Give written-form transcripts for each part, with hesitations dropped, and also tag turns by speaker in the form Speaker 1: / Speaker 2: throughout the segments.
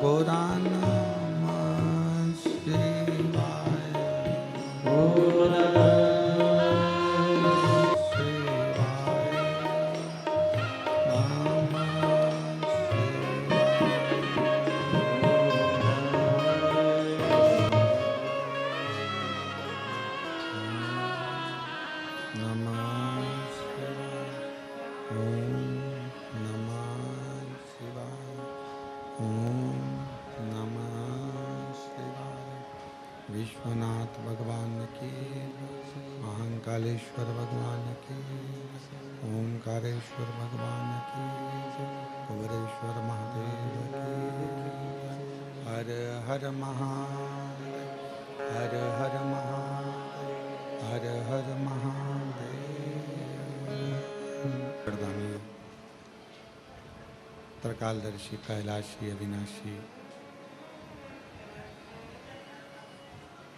Speaker 1: गोरा नमः शिवाय। शिवाय नमः नमः शिवाय। ओम नमः शिवाय। ओम नमः शिवाय। विश्वनाथ भगवान की, महाकालेश्वर भगवान की, ओंकारेश्वर भगवान की, कुबेरेश्वर महादेव की। हर हर महादेव, हर हर महादेव, हर हर महादेव। प्रदानी त्रिकालदर्शी कैलाशी अविनाशी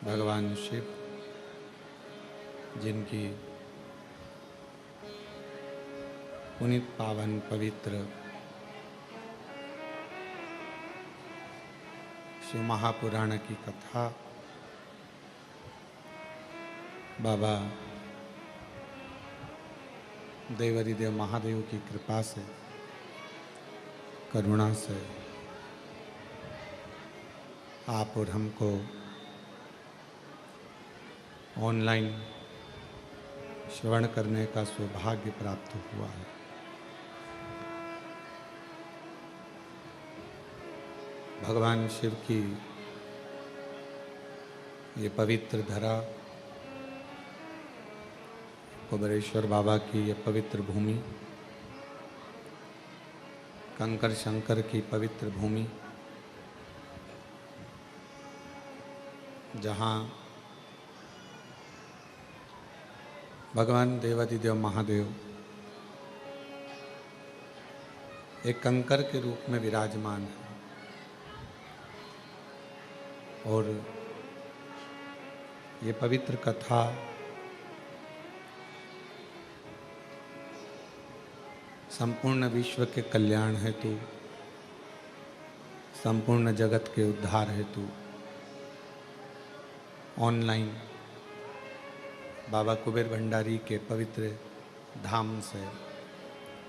Speaker 1: भगवान शिव, जिनकी पुनीत पावन पवित्र शिव महापुराण की कथा बाबा देवरिदेव महादेव की कृपा से, करुणा से आप और हमको ऑनलाइन श्रवण करने का सौभाग्य प्राप्त हुआ है। भगवान शिव की ये पवित्र धरा, कुबेरेश्वर बाबा की ये पवित्र भूमि, कंकर शंकर की पवित्र भूमि, जहाँ भगवान देवादिदेव महादेव एक कंकर के रूप में विराजमान है और ये पवित्र कथा संपूर्ण विश्व के कल्याण हेतु, संपूर्ण जगत के उद्धार हेतु ऑनलाइन बाबा कुबेर भंडारी के पवित्र धाम से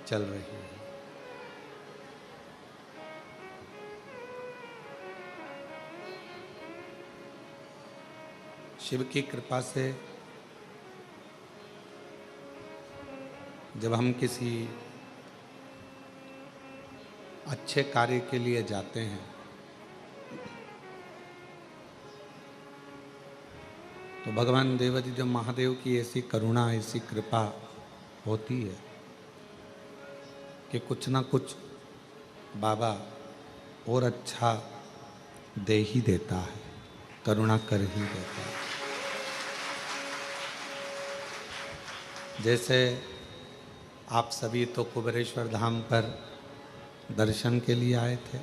Speaker 1: चल रही है। शिव की कृपा से जब हम किसी अच्छे कार्य के लिए जाते हैं तो भगवान देवादिदेव महादेव की ऐसी करुणा, ऐसी कृपा होती है कि कुछ ना कुछ बाबा और अच्छा दे ही देता है, करुणा कर ही देता है। जैसे आप सभी तो कुबेरेश्वर धाम पर दर्शन के लिए आए थे,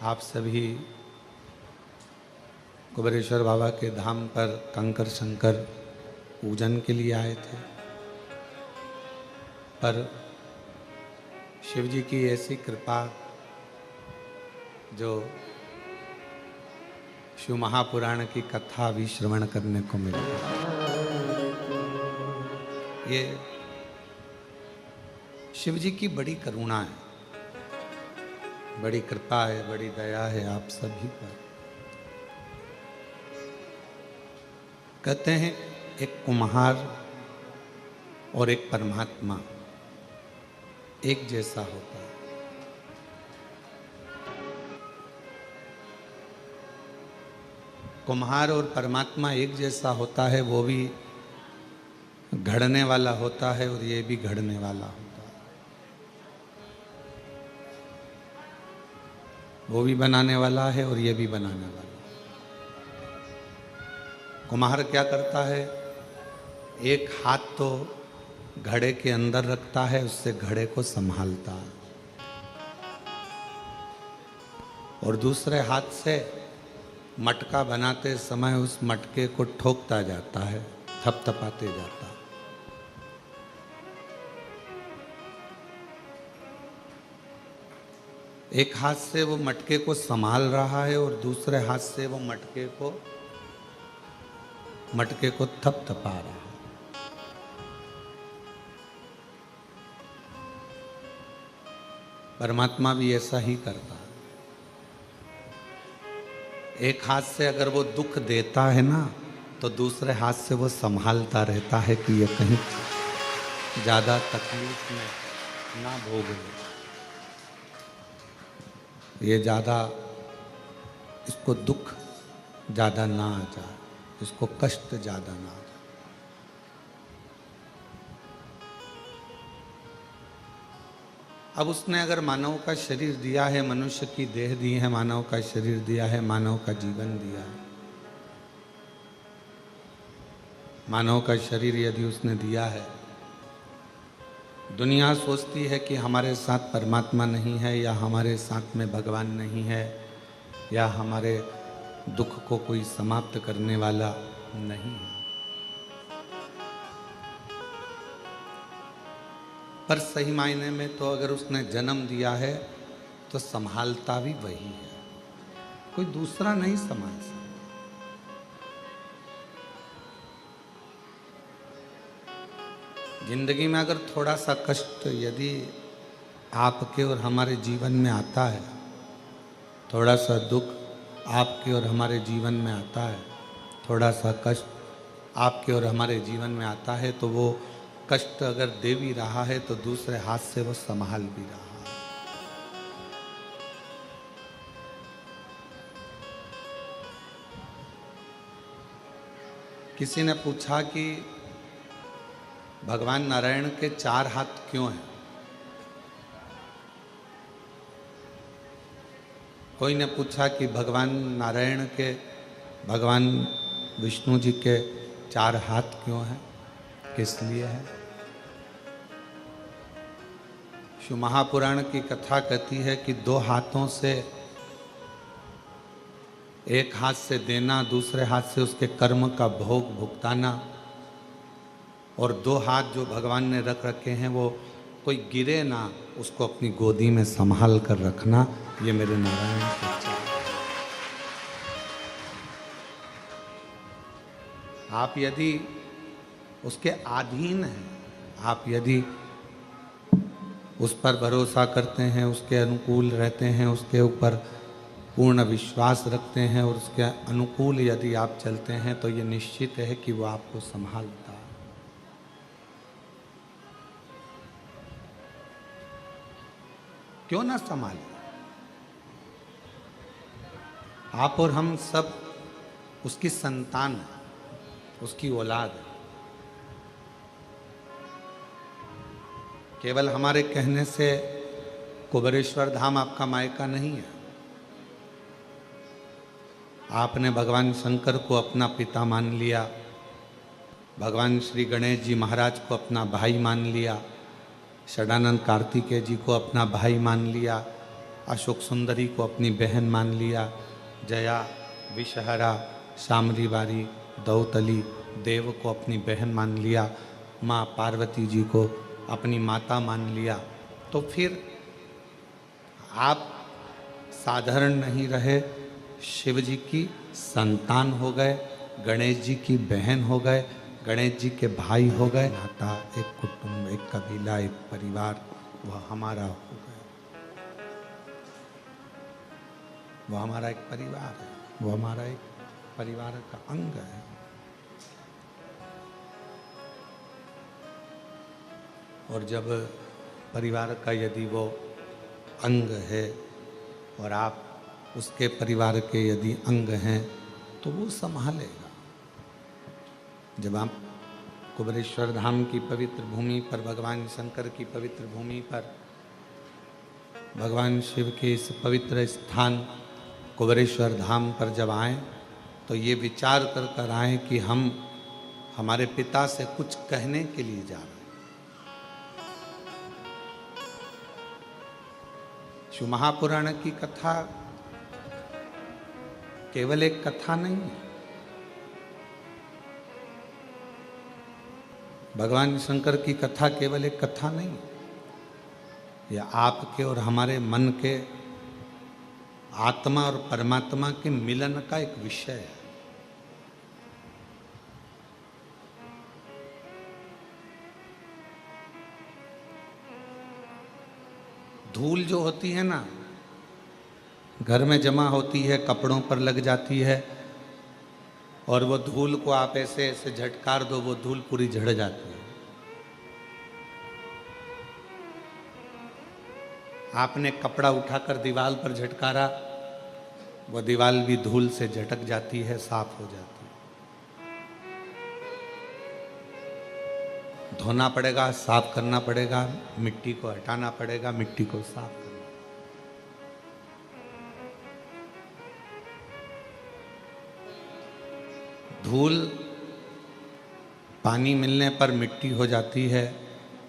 Speaker 1: आप सभी कुबेरेश्वर बाबा के धाम पर कंकर शंकर पूजन के लिए आए थे, पर शिव जी की ऐसी कृपा जो शिव महापुराण की कथा भी श्रवण करने को मिली, ये शिव जी की बड़ी करुणा है, बड़ी कृपा है, बड़ी दया है आप सभी पर। कहते हैं एक कुम्हार और एक परमात्मा एक जैसा होता है। कुम्हार और परमात्मा एक जैसा होता है, वो भी घड़ने वाला होता है और ये भी घड़ने वाला होता है। वो भी बनाने वाला है और ये भी बनाने वाला है। कुम्हार क्या करता है, एक हाथ तो घड़े के अंदर रखता है, उससे घड़े को संभालता है, और दूसरे हाथ से मटका बनाते समय उस मटके को ठोकता जाता है, थपथपाते जाता है। एक हाथ से वो मटके को संभाल रहा है और दूसरे हाथ से वो मटके को थपथपा रहा है। परमात्मा भी ऐसा ही करता है। एक हाथ से अगर वो दुख देता है ना, तो दूसरे हाथ से वो संभालता रहता है कि ये कहीं ज्यादा तकलीफ में ना भोगे, ये ज्यादा, इसको दुख ज्यादा ना आ जाए, इसको कष्ट ज्यादा ना आ जाए। अब उसने अगर मानव का शरीर दिया है, मनुष्य की देह दी है, मानव का शरीर दिया है, मानव का जीवन दिया है, मानव का शरीर यदि उसने दिया है, दुनिया सोचती है कि हमारे साथ परमात्मा नहीं है, या हमारे साथ में भगवान नहीं है, या हमारे दुख को कोई समाप्त करने वाला नहीं है। पर सही मायने में तो अगर उसने जन्म दिया है तो संभालता भी वही है, कोई दूसरा नहीं संभाल सकता। जिंदगी में अगर थोड़ा सा कष्ट यदि आपके और हमारे जीवन में आता है, थोड़ा सा दुख आपके और हमारे जीवन में आता है, थोड़ा सा कष्ट आपके और हमारे जीवन में आता है, तो वो कष्ट अगर दे भी रहा है तो दूसरे हाथ से वो संभाल भी रहा है। किसी ने पूछा कि भगवान नारायण के 4 हाथ क्यों हैं? कोई ने पूछा कि भगवान नारायण के, भगवान विष्णु जी के 4 हाथ क्यों हैं, किस लिए है? शिव महापुराण की कथा कहती है कि 2 हाथों से, एक हाथ से देना, दूसरे हाथ से उसके कर्म का भोग भुगताना, और 2 हाथ जो भगवान ने रख रखे हैं वो कोई गिरे ना, उसको अपनी गोदी में संभाल कर रखना, ये मेरे नारायण के 4। आप यदि उसके अधीन हैं, आप यदि उस पर भरोसा करते हैं, उसके अनुकूल रहते हैं, उसके ऊपर पूर्ण विश्वास रखते हैं और उसके अनुकूल यदि आप चलते हैं, तो ये निश्चित है कि वो आपको संभालता है। क्यों ना संभाले? आप और हम सब उसकी संतान हैं, उसकी औलाद है। केवल हमारे कहने से कुबेरेश्वर धाम आपका मायका नहीं है। आपने भगवान शंकर को अपना पिता मान लिया, भगवान श्री गणेश जी महाराज को अपना भाई मान लिया, षडानंद कार्तिकेय जी को अपना भाई मान लिया, अशोक सुंदरी को अपनी बहन मान लिया, जया, विषहरा, शामली बारी, दौतली, देव को अपनी बहन मान लिया, माँ पार्वती जी को अपनी माता मान लिया। तो फिर आप साधारण नहीं रहे, शिव जी की संतान हो गए, गणेश जी की बहन हो गए, गणेश जी के भाई हो गए, नाता, एक कुटुंब, एक कबीला, एक परिवार, वह हमारा हो गया। वह हमारा एक परिवार है, वो हमारा एक परिवार का अंग है। और जब परिवार का यदि वो अंग है और आप उसके परिवार के यदि अंग हैं, तो वो संभालेगा। जब आप कुबेरेश्वर धाम की पवित्र भूमि पर, भगवान शंकर की पवित्र भूमि पर, भगवान शिव के इस पवित्र स्थान कुबेरेश्वर धाम पर जब आएँ, तो ये विचार कर कर आएँ कि हम हमारे पिता से कुछ कहने के लिए जा रहे हैं। शिव महापुराण की कथा केवल एक कथा नहीं है। भगवान शंकर की कथा केवल एक कथा नहीं है। यह आपके और हमारे मन के आत्मा और परमात्मा के मिलन का एक विषय है। धूल जो होती है ना, घर में जमा होती है, कपड़ों पर लग जाती है, और वो धूल को आप ऐसे ऐसे झटकार दो, वो धूल पूरी झड़ जाती है। आपने कपड़ा उठाकर दीवार पर झटकारा, वो दीवार भी धूल से झटक जाती है, साफ हो जाती है। धोना पड़ेगा, साफ करना पड़ेगा, मिट्टी को हटाना पड़ेगा, मिट्टी को साफ करना। धूल पानी मिलने पर मिट्टी हो जाती है,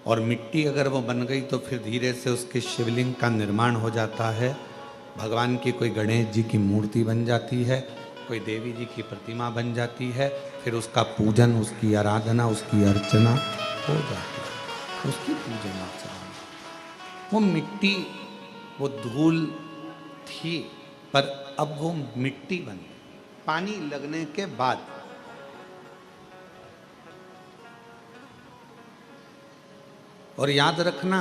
Speaker 1: और मिट्टी अगर वो बन गई तो फिर धीरे से उसके शिवलिंग का निर्माण हो जाता है। भगवान की कोई गणेश जी की मूर्ति बन जाती है, कोई देवी जी की प्रतिमा बन जाती है, फिर उसका पूजन, उसकी आराधना, उसकी अर्चना हो जाती है, उसकी पूजन अर्चना। वो मिट्टी, वो धूल थी, पर अब वो मिट्टी बन गई पानी लगने के बाद। और याद रखना,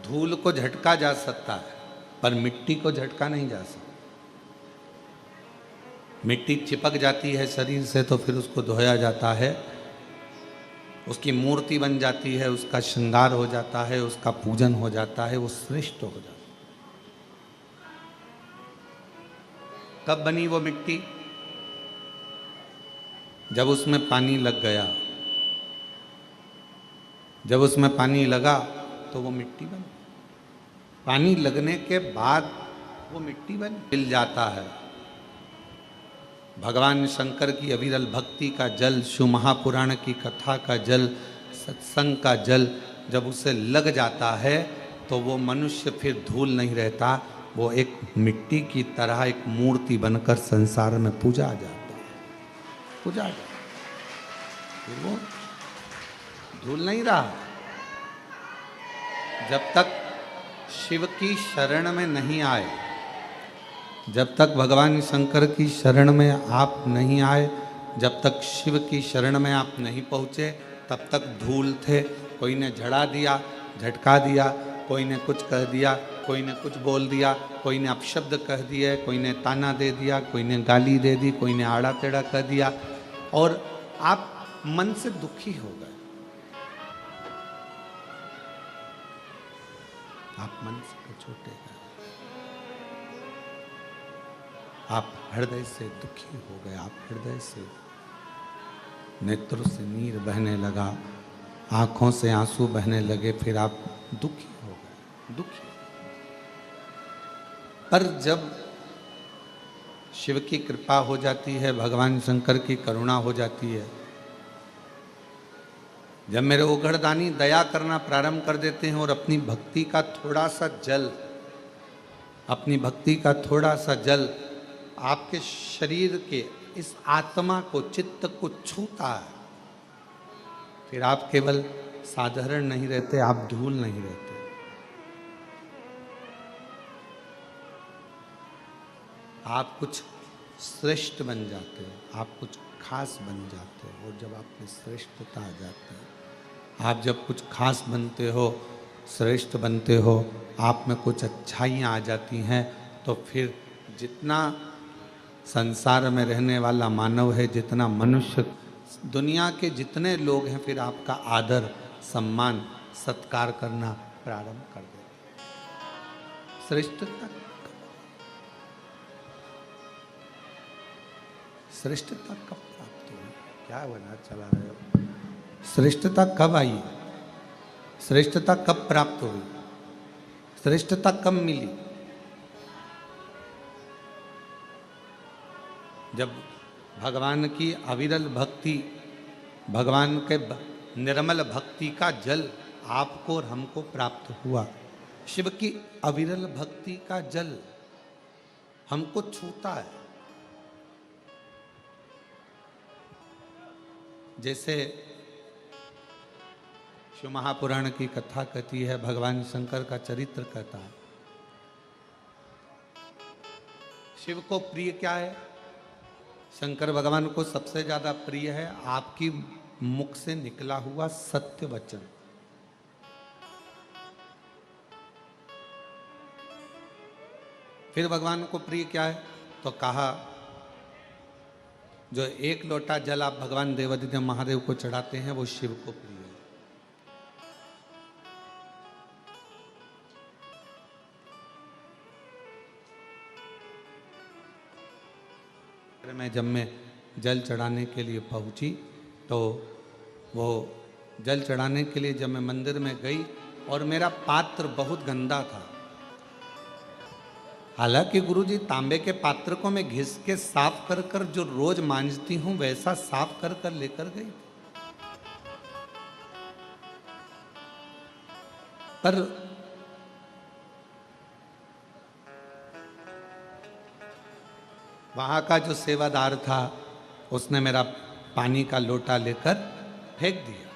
Speaker 1: धूल को झटका जा सकता है, पर मिट्टी को झटका नहीं जा सकता। मिट्टी चिपक जाती है शरीर से तो फिर उसको धोया जाता है, उसकी मूर्ति बन जाती है, उसका श्रृंगार हो जाता है, उसका पूजन हो जाता है, वो श्रेष्ठ हो जाता है। कब बनी वो मिट्टी? जब उसमें पानी लग गया। जब उसमें पानी लगा तो वो मिट्टी बनी। पानी लगने के बाद वो मिट्टी बनी, मिल जाता है। भगवान शंकर की अविरल भक्ति का जल, शिव महापुराण की कथा का जल, सत्संग का जल जब उसे लग जाता है तो वो मनुष्य फिर धूल नहीं रहता, वो एक मिट्टी की तरह एक मूर्ति बनकर संसार में पूजा जाता है, पूजा जाता है। फिर वो धूल नहीं रहा। जब तक शिव की शरण में नहीं आए, जब तक भगवान शंकर की शरण में आप नहीं आए, जब तक शिव की शरण में आप नहीं पहुँचे, तब तक धूल थे। कोई ने झड़ा दिया, झटका दिया, कोई ने कुछ कह दिया, कोई ने कुछ बोल दिया, कोई ने अपशब्द कह दिए, कोई ने ताना दे दिया, कोई ने गाली दे दी, कोई ने आड़ा टेढ़ा कह दिया, और आप मन से दुखी हो गए। आप मन से छोटे गए, आप हृदय से दुखी हो गए, आप हृदय से नेत्रों से नीर बहने लगा, आंखों से आंसू बहने लगे, फिर आप दुखी हो गए, दुखी। पर जब शिव की कृपा हो जाती है, भगवान शंकर की करुणा हो जाती है, जब मेरे ओघड़दानी दया करना प्रारंभ कर देते हैं और अपनी भक्ति का थोड़ा सा जल, अपनी भक्ति का थोड़ा सा जल आपके शरीर के इस आत्मा को, चित्त को छूता है, फिर आप केवल साधारण नहीं रहते, आप धूल नहीं रहते, आप कुछ श्रेष्ठ बन जाते हो, आप कुछ खास बन जाते हो। और जब आप में श्रेष्ठता आ जाती है, आप जब कुछ खास बनते हो, श्रेष्ठ बनते हो, आप में कुछ अच्छाइयाँ आ जाती हैं, तो फिर जितना संसार में रहने वाला मानव है, जितना मनुष्य, दुनिया के जितने लोग हैं, फिर आपका आदर, सम्मान, सत्कार करना प्रारंभ कर देते। श्रेष्ठता, श्रेष्ठता कब प्राप्त हुई? क्या बना चला रहे हो? श्रेष्ठता कब आई? श्रेष्ठता कब प्राप्त हुई? श्रेष्ठता कब मिली? जब भगवान की अविरल भक्ति, भगवान के निर्मल भक्ति का जल आपको और हमको प्राप्त हुआ। शिव की अविरल भक्ति का जल हमको छूता है। जैसे शिव महापुराण की कथा कहती है, भगवान शंकर का चरित्र कहता है, शिव को प्रिय क्या है? शंकर भगवान को सबसे ज्यादा प्रिय है आपकी मुख से निकला हुआ सत्य वचन। फिर भगवान को प्रिय क्या है? तो कहा जो एक लोटा जल आप भगवान देवादिदेव महादेव को चढ़ाते हैं वो शिव को प्रिय है। जब मैं जल चढ़ाने के लिए पहुंची तो वो जल चढ़ाने के लिए जब मैं मंदिर में गई और मेरा पात्र बहुत गंदा था। हालांकि गुरुजी तांबे के पात्र को मैं घिस के साफ कर कर जो रोज मांजती हूं वैसा साफ कर कर लेकर गई, पर वहां का जो सेवादार था उसने मेरा पानी का लोटा लेकर फेंक दिया,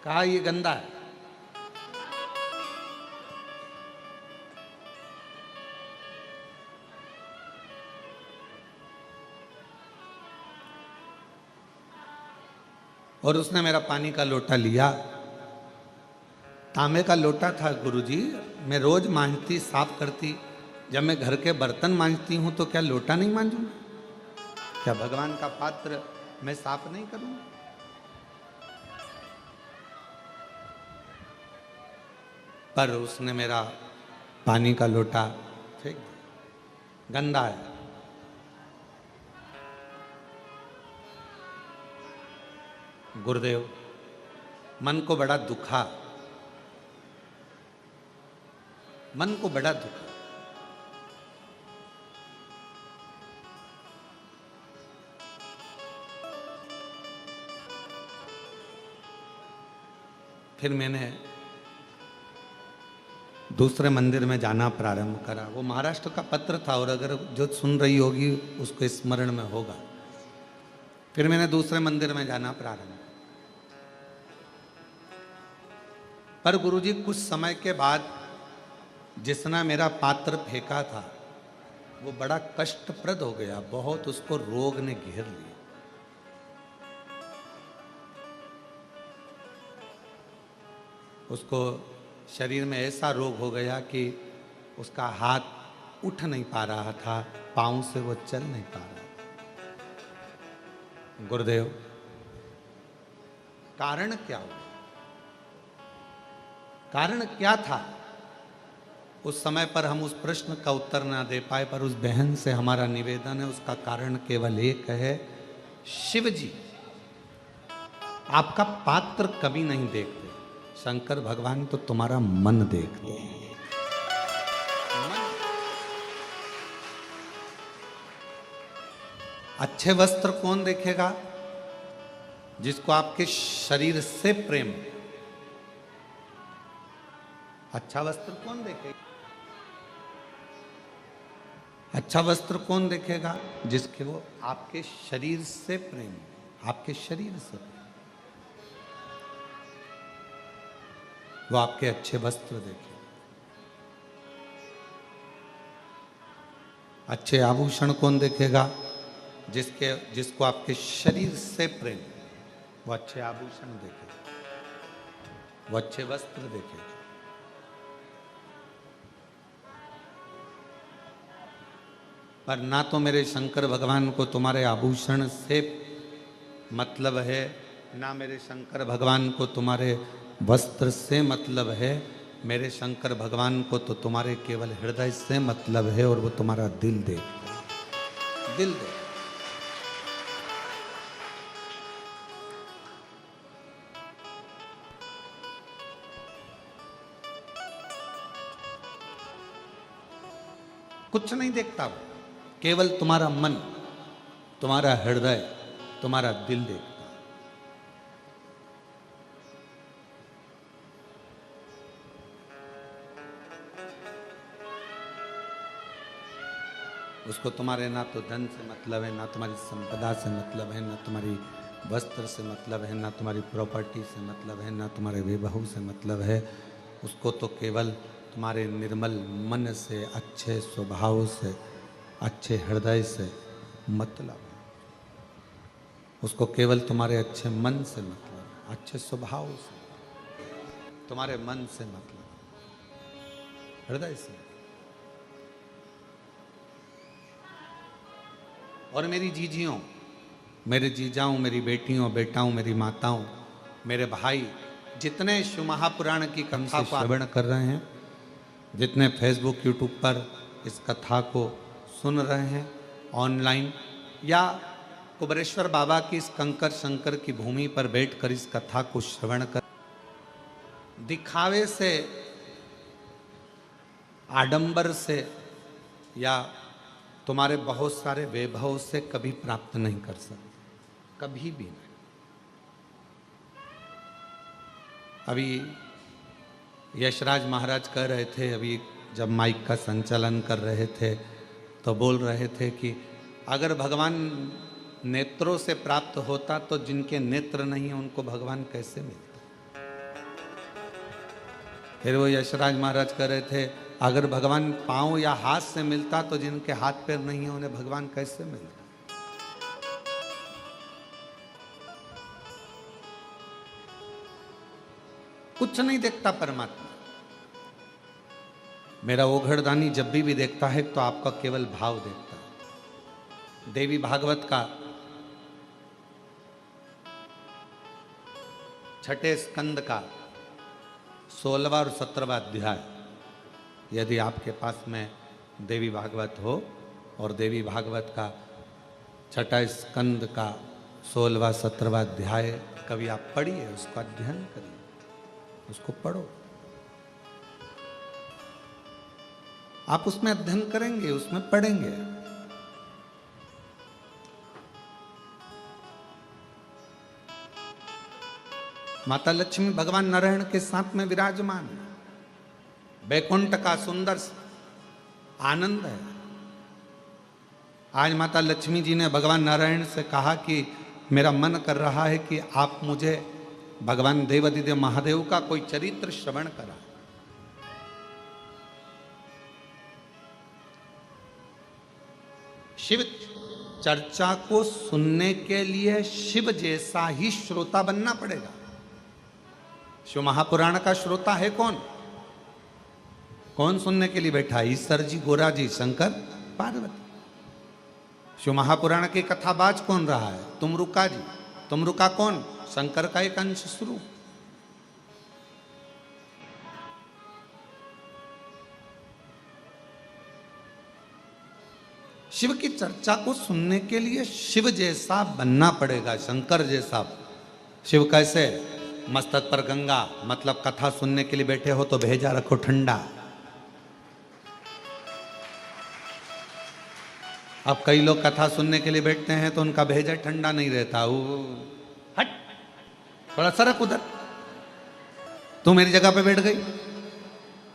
Speaker 1: कहा ये गंदा है। और उसने मेरा पानी का लोटा लिया, तांबे का लोटा था गुरुजी, मैं रोज मांजती साफ करती, जब मैं घर के बर्तन मांजती हूं तो क्या लोटा नहीं मांजूंगा? क्या भगवान का पात्र मैं साफ नहीं करूंगा? पर उसने मेरा पानी का लोटा फेंक दिया, गंदा है। गुरुदेव मन को बड़ा दुखा, मन को बड़ा दुखा। फिर मैंने दूसरे मंदिर में जाना प्रारंभ करा। वो महाराष्ट्र का पत्र था और अगर जो सुन रही होगी उसको स्मरण में होगा। फिर मैंने दूसरे मंदिर में जाना प्रारंभ, पर गुरुजी कुछ समय के बाद जिसने मेरा पात्र फेंका था वो बड़ा कष्टप्रद हो गया, बहुत उसको रोग ने घेर लिया। उसको शरीर में ऐसा रोग हो गया कि उसका हाथ उठ नहीं पा रहा था, पांव से वो चल नहीं पा रहा। गुरुदेव कारण क्या हुआ? कारण क्या था? उस समय पर हम उस प्रश्न का उत्तर ना दे पाए, पर उस बहन से हमारा निवेदन है, उसका कारण केवल एक है, शिव जी आपका पात्र कभी नहीं देखते, शंकर भगवान तो तुम्हारा मन देखते हैं। अच्छे वस्त्र कौन देखेगा? जिसको आपके शरीर से प्रेम। अच्छा वस्त्र कौन देखेगा? अच्छा वस्त्र कौन देखेगा? जिसके वो आपके शरीर से प्रेम, आपके शरीर से प्रेम। वो आपके अच्छे वस्त्र देखे। अच्छे आभूषण कौन देखेगा? जिसको आपके शरीर से प्रेम, वो अच्छे आभूषण देखेगा, वो अच्छे वस्त्र देखेगा। पर ना तो मेरे शंकर भगवान को तुम्हारे आभूषण से मतलब है, ना मेरे शंकर भगवान को तुम्हारे वस्त्र से मतलब है। मेरे शंकर भगवान को तो तुम्हारे केवल हृदय से मतलब है, और वो तुम्हारा दिल देखता है, दिल देख। कुछ नहीं देखता वो, केवल तुम्हारा मन, तुम्हारा हृदय, तुम्हारा दिल देखता है। उसको तुम्हारे ना तो धन से मतलब है, ना तुम्हारी संपदा से मतलब है, ना तुम्हारी वस्त्र से मतलब है, ना तुम्हारी प्रॉपर्टी से मतलब है, ना तुम्हारे विवाह से मतलब है। उसको तो केवल तुम्हारे निर्मल मन से, अच्छे स्वभाव से, अच्छे हृदय से मतलब, उसको केवल तुम्हारे अच्छे मन से मतलब, अच्छे स्वभाव से, तुम्हारे मन से मतलब, हृदय से। और मेरी जीजियों, मेरे जीजाओं, मेरी बेटियों, बेटाओं, मेरी माताओं, मेरे भाई, जितने शिव महापुराण की कथा को श्रवण कर रहे हैं, जितने फेसबुक यूट्यूब पर इस कथा को सुन रहे हैं ऑनलाइन, या कुबरेश्वर बाबा की इस कंकर शंकर की भूमि पर बैठकर इस कथा को श्रवण कर, दिखावे से, आडंबर से या तुम्हारे बहुत सारे वैभव से कभी प्राप्त नहीं कर सकते, कभी भी नहीं। अभी यशराज महाराज कह रहे थे, अभी जब माइक का संचालन कर रहे थे तो बोल रहे थे कि अगर भगवान नेत्रों से प्राप्त होता तो जिनके नेत्र नहीं है उनको भगवान कैसे मिलता। फिर वो यशराज महाराज कह रहे थे अगर भगवान पांव या हाथ से मिलता तो जिनके हाथ पैर नहीं है उन्हें भगवान कैसे मिलता। कुछ नहीं देखता परमात्मा। मेरा ओघड़दानी जब भी देखता है तो आपका केवल भाव देखता है। देवी भागवत का 6ठे स्कंद का 16वां और 17वां अध्याय, यदि आपके पास में देवी भागवत हो और देवी भागवत का 6ठा स्कंद का 16वां 17वां अध्याय कभी आप पढ़िए, उसका अध्ययन करिए, उसको पढ़ो। आप उसमें अध्ययन करेंगे, उसमें पढ़ेंगे। माता लक्ष्मी भगवान नारायण के साथ में विराजमान है। बैकुंठ का सुंदर आनंद है। आज माता लक्ष्मी जी ने भगवान नारायण से कहा कि मेरा मन कर रहा है कि आप मुझे भगवान देवादिदेव महादेव का कोई चरित्र श्रवण करा। शिव चर्चा को सुनने के लिए शिव जैसा ही श्रोता बनना पड़ेगा। शिव महापुराण का श्रोता है कौन? कौन सुनने के लिए बैठा? ईश्वर जी, गोरा जी, शंकर, पार्वती। शिव महापुराण की कथाबाज कौन रहा है? तुमरुका जी। तुमरुका कौन? शंकर का एक अंश स्वरूप। शिव की चर्चा को सुनने के लिए शिव जैसा बनना पड़ेगा, शंकर जैसा। शिव कैसे? मस्तक पर गंगा, मतलब कथा सुनने के लिए बैठे हो तो भेजा रखो ठंडा। अब कई लोग कथा सुनने के लिए बैठते हैं तो उनका भेजा ठंडा नहीं रहता। वो हट, थोड़ा सरक उधर। तू मेरी जगह पे बैठ गई?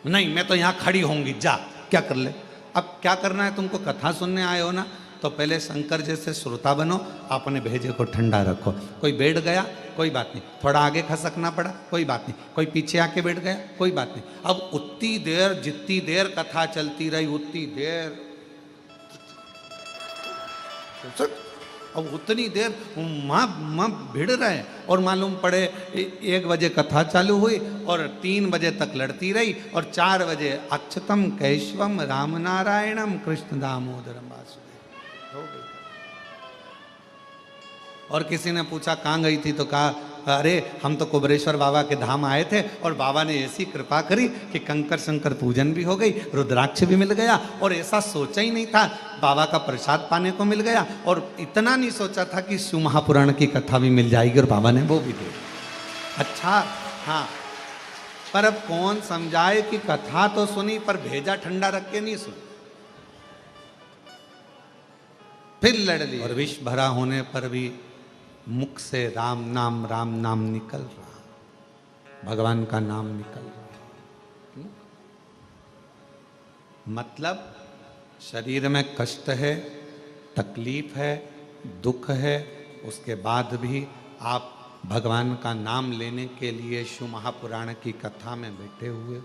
Speaker 1: नहीं, मैं तो यहां खड़ी होंगी, जा क्या कर ले। अब क्या करना है तुमको? कथा सुनने आए हो ना, तो पहले शंकर जैसे श्रोता बनो, अपने भेजे को ठंडा रखो। कोई बैठ गया, कोई बात नहीं, थोड़ा आगे खसकना पड़ा, कोई बात नहीं, कोई पीछे आके बैठ गया, कोई बात नहीं। अब उतनी देर, जितनी देर कथा चलती रही उतनी देर, अब उतनी देर माँ भिड़ रहे। और मालूम पड़े 1 बजे कथा चालू हुई और 3 बजे तक लड़ती रही, और 4 बजे अच्युतम केशवम राम नारायणम कृष्ण दामोदरम वासुदेव हो गई। और किसी ने पूछा कहाँ गई थी, तो कहा अरे हम तो कुबरेश्वर बाबा के धाम आए थे और बाबा ने ऐसी कृपा करी कि कंकर शंकर पूजन भी हो गई, रुद्राक्ष भी मिल गया, और ऐसा सोचा ही नहीं था बाबा का प्रसाद पाने को मिल गया, और इतना नहीं सोचा था कि शिव महापुराण की कथा भी मिल जाएगी, और बाबा ने वो भी दे। अच्छा हाँ, पर अब कौन समझाए कि कथा तो सुनी पर भेजा ठंडा रख के नहीं सुनी, फिर लड़ ली। और विष भरा होने पर भी मुख से राम नाम निकल रहा, भगवान का नाम निकल रहा। मतलब शरीर में कष्ट है, तकलीफ है, दुख है, उसके बाद भी आप भगवान का नाम लेने के लिए शिव महापुराण की कथा में बैठे हुए,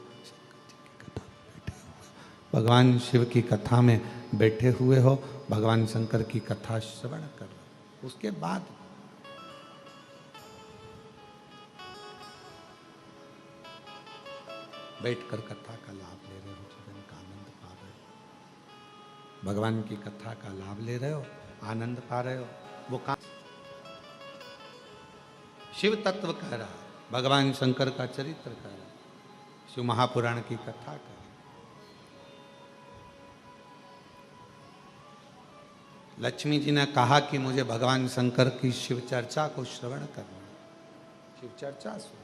Speaker 1: भगवान शिव की कथा में बैठे हुए हो, भगवान शंकर की कथा श्रवण कर लो, उसके बाद बैठकर कथा का लाभ ले रहे हो, जीवन का आनंद पा रहे हो, भगवान की कथा का लाभ ले रहे हो, आनंद पा रहे हो। वो काम शिव तत्व कह रहा है, भगवान शंकर का चरित्र कह रहा है, शिव महापुराण की कथा कह रहा है। लक्ष्मी जी ने कहा कि मुझे भगवान शंकर की शिव चर्चा को श्रवण करना है, शिव चर्चा सुन।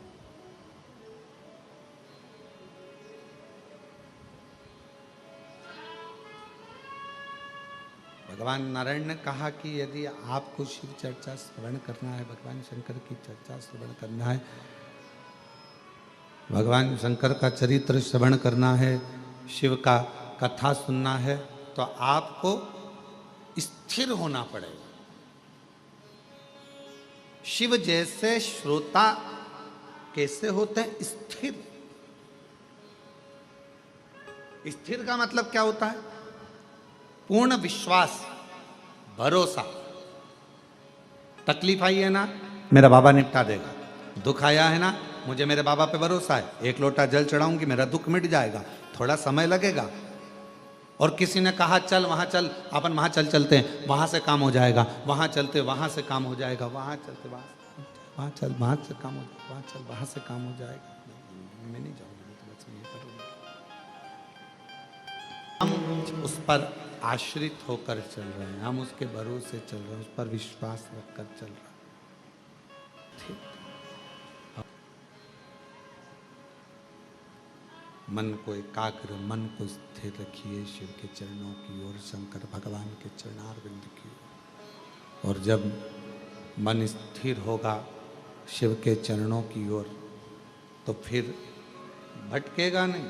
Speaker 1: भगवान नारायण ने कहा कि यदि आपको शिव चर्चा श्रवण करना है, भगवान शंकर की चर्चा श्रवण करना है, भगवान शंकर का चरित्र श्रवण करना है, शिव का कथा सुनना है, तो आपको स्थिर होना पड़ेगा। शिव जैसे श्रोता कैसे होते हैं? स्थिर। स्थिर का मतलब क्या होता है? पूर्ण विश्वास, भरोसा। तकलीफ आई है ना, मेरा बाबा निपटा देगा। दुख आया है ना, मुझे मेरे बाबा पे भरोसा है, एक लोटा जल चढ़ाऊंगी, मेरा दुख मिट जाएगा, थोड़ा समय लगेगा। और किसी ने कहा चल वहां चल, अपन वहां चलते हैं, वहां से काम हो जाएगा, वहां चलते वहां से काम हो जाएगा, वहां चलते वहां चल वहां से काम हो जाएगा, वहां चल वहां से काम हो जाएगा। मैं नहीं जाऊंगी, मैं तो बस यहीं पर रहूंगी। हम उस पर आश्रित होकर चल रहे हैं, हम उसके भरोसे चल रहे हैं, उस पर विश्वास रखकर चल रहे हैं। मन को एकाग्र, मन को स्थिर रखिए शिव के चरणों की ओर, शंकर भगवान के चरणारविंद की ओर। और जब मन स्थिर होगा शिव के चरणों की ओर, तो फिर भटकेगा नहीं।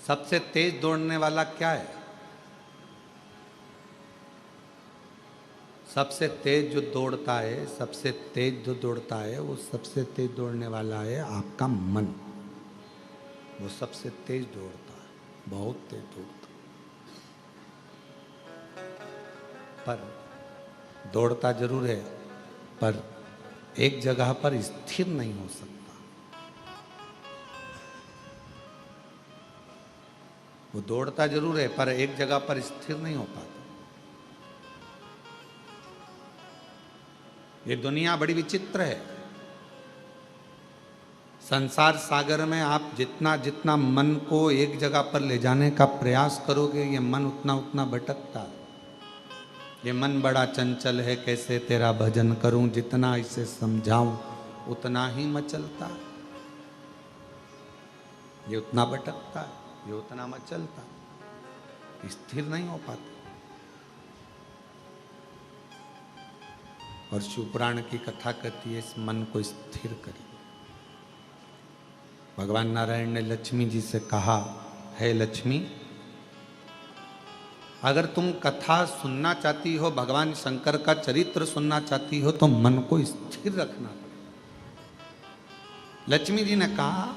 Speaker 1: सबसे तेज दौड़ने वाला क्या है? सबसे तेज जो दौड़ता है, सबसे तेज जो दौड़ता है, वो सबसे तेज दौड़ने वाला है आपका मन। वो सबसे तेज दौड़ता है, बहुत तेज दौड़ता है। पर दौड़ता जरूर है, पर एक जगह पर स्थिर नहीं हो सकता। वो दौड़ता जरूर है, पर एक जगह पर स्थिर नहीं हो पाता। ये दुनिया बड़ी विचित्र है। संसार सागर में आप जितना जितना मन को एक जगह पर ले जाने का प्रयास करोगे, ये मन उतना उतना भटकता है। ये मन बड़ा चंचल है, कैसे तेरा भजन करूं, जितना इसे समझाऊं उतना ही मचलता है। ये उतना भटकता है, ये उतना मचलता है, स्थिर नहीं हो पाता। और शिवपुराण की कथा कहती है इस मन को स्थिर करिए। भगवान नारायण ने लक्ष्मी जी से कहा, हे लक्ष्मी, अगर तुम कथा सुनना चाहती हो, भगवान शंकर का चरित्र सुनना चाहती हो, तो मन को स्थिर रखना पड़ेगा। लक्ष्मी जी ने कहा,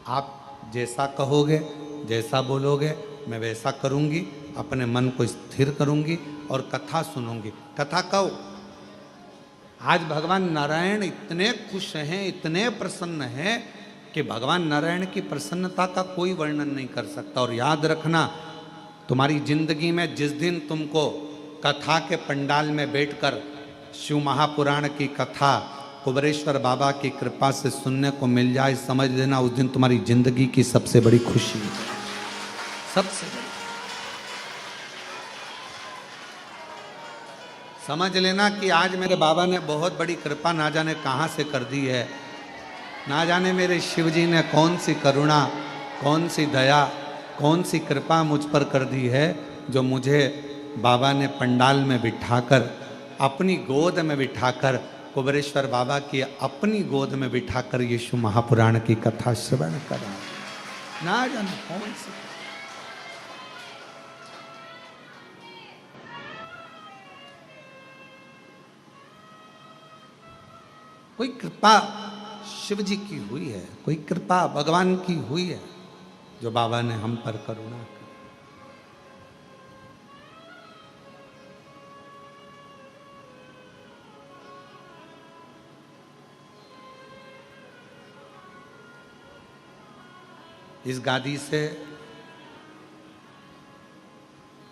Speaker 1: आप जैसा कहोगे, जैसा बोलोगे, मैं वैसा करूंगी, अपने मन को स्थिर करूंगी और कथा सुनूंगी। कथा कहो। आज भगवान नारायण इतने खुश हैं, इतने प्रसन्न हैं कि भगवान नारायण की प्रसन्नता का कोई वर्णन नहीं कर सकता। और याद रखना, तुम्हारी जिंदगी में जिस दिन तुमको कथा के पंडाल में बैठकर शिव महापुराण की कथा कुबेरेश्वर बाबा की कृपा से सुनने को मिल जाए, समझ लेना उस दिन तुम्हारी जिंदगी की सबसे बड़ी खुशी है, सबसे बड़ी। समझ लेना कि आज मेरे बाबा ने बहुत बड़ी कृपा ना जाने कहाँ से कर दी है, ना जाने मेरे शिव जी ने कौन सी करुणा, कौन सी दया, कौन सी कृपा मुझ पर कर दी है, जो मुझे बाबा ने पंडाल में बिठाकर, अपनी गोद में बिठाकर, कुबेरेश्वर बाबा की अपनी गोद में बिठाकर यीशु महापुराण की कथा श्रवण करा। ना जाने कौन सी। कोई कृपा शिव जी की हुई है, कोई कृपा भगवान की हुई है जो बाबा ने हम पर करुणा की। इस गादी से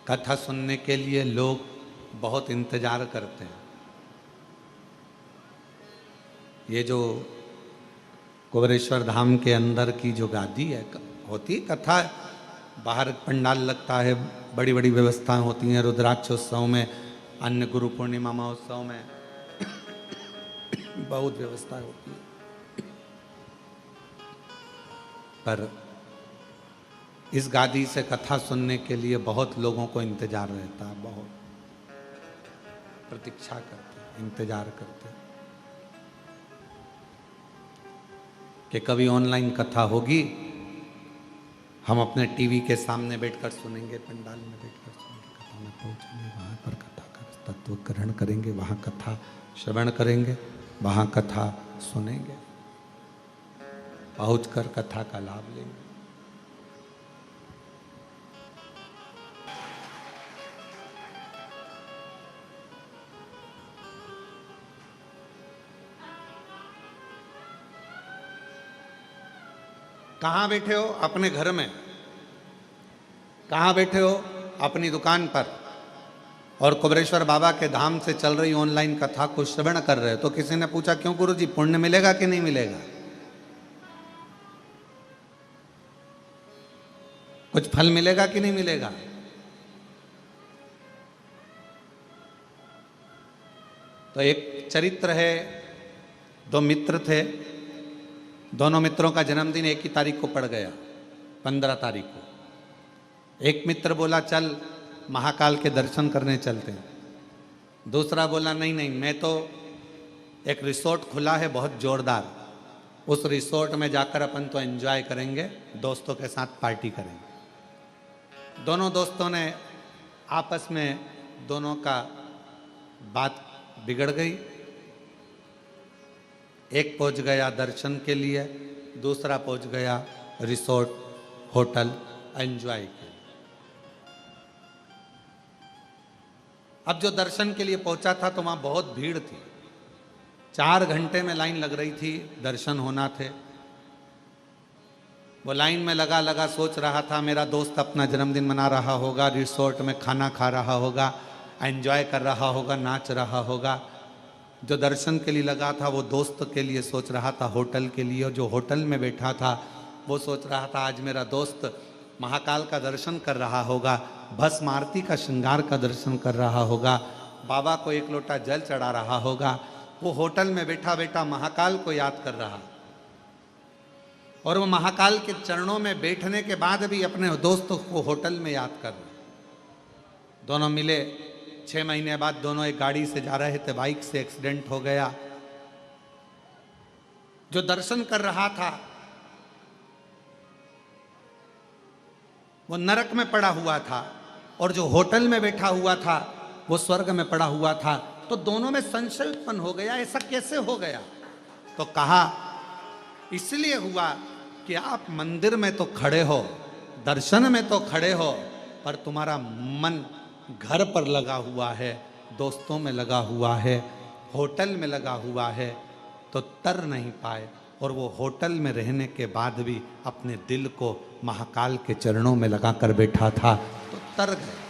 Speaker 1: कथा सुनने के लिए लोग बहुत इंतजार करते हैं। ये जो कुबेरेश्वर धाम के अंदर की जो गादी है, होती कथा, बाहर पंडाल लगता है, बड़ी बड़ी व्यवस्थाएं होती हैं, रुद्राक्षोत्सव में, अन्य गुरु पूर्णिमा महोत्सव में बहुत व्यवस्थाएं होती है। पर इस गादी से कथा सुनने के लिए बहुत लोगों को इंतजार रहता है, बहुत प्रतीक्षा करते हैं, इंतजार करते हैं कि कभी ऑनलाइन कथा होगी, हम अपने टीवी के सामने बैठकर सुनेंगे, पंडाल में बैठकर सुनेंगे, कथा में पहुंचेंगे, वहां पर कथा का तत्व ग्रहण करेंगे, वहां कथा श्रवण करेंगे, वहां कथा सुनेंगे, पहुंचकर कथा का लाभ लेंगे। कहाँ बैठे हो? अपने घर में। कहाँ बैठे हो? अपनी दुकान पर। और कुबेरेश्वर बाबा के धाम से चल रही ऑनलाइन कथा को श्रवण कर रहे हो। तो किसी ने पूछा, क्यों गुरुजी, पुण्य मिलेगा कि नहीं मिलेगा? कुछ फल मिलेगा कि नहीं मिलेगा? तो एक चरित्र है, दो मित्र थे, दोनों मित्रों का जन्मदिन एक ही तारीख को पड़ गया, 15 तारीख को। एक मित्र बोला, चल महाकाल के दर्शन करने चलते हैं। दूसरा बोला, नहीं नहीं, मैं तो, एक रिसोर्ट खुला है बहुत जोरदार, उस रिसोर्ट में जाकर अपन तो एंजॉय करेंगे, दोस्तों के साथ पार्टी करेंगे। दोनों दोस्तों ने आपस में, दोनों का बात बिगड़ गई। एक पहुंच गया दर्शन के लिए, दूसरा पहुंच गया रिसोर्ट, होटल एंजॉय के लिए। अब जो दर्शन के लिए पहुंचा था तो वहां बहुत भीड़ थी, 4 घंटे में लाइन लग रही थी, दर्शन होना थे। वो लाइन में लगा लगा सोच रहा था, मेरा दोस्त अपना जन्मदिन मना रहा होगा, रिसोर्ट में खाना खा रहा होगा, एंजॉय कर रहा होगा, नाच रहा होगा। जो दर्शन के लिए लगा था वो दोस्त के लिए सोच रहा था, होटल के लिए। जो होटल में बैठा था वो सोच रहा था, आज मेरा दोस्त महाकाल का दर्शन कर रहा होगा, भस्म आरती का श्रृंगार का दर्शन कर रहा होगा, बाबा को एक लोटा जल चढ़ा रहा होगा। वो होटल में बैठा बैठा महाकाल को याद कर रहा, और वो महाकाल के चरणों में बैठने के बाद भी अपने दोस्त को होटल में याद कर रहा। दोनों मिले, 6 महीने बाद दोनों एक गाड़ी से जा रहे थे, बाइक से एक्सीडेंट हो गया। जो दर्शन कर रहा था वो नरक में पड़ा हुआ था, और जो होटल में बैठा हुआ था वो स्वर्ग में पड़ा हुआ था। तो दोनों में संशय उत्पन्न हो गया, ऐसा कैसे हो गया? तो कहा, इसलिए हुआ कि आप मंदिर में तो खड़े हो, दर्शन में तो खड़े हो, पर तुम्हारा मन घर पर लगा हुआ है, दोस्तों में लगा हुआ है, होटल में लगा हुआ है, तो तर नहीं पाए। और वो होटल में रहने के बाद भी अपने दिल को महाकाल के चरणों में लगाकर बैठा था, तो तर गए।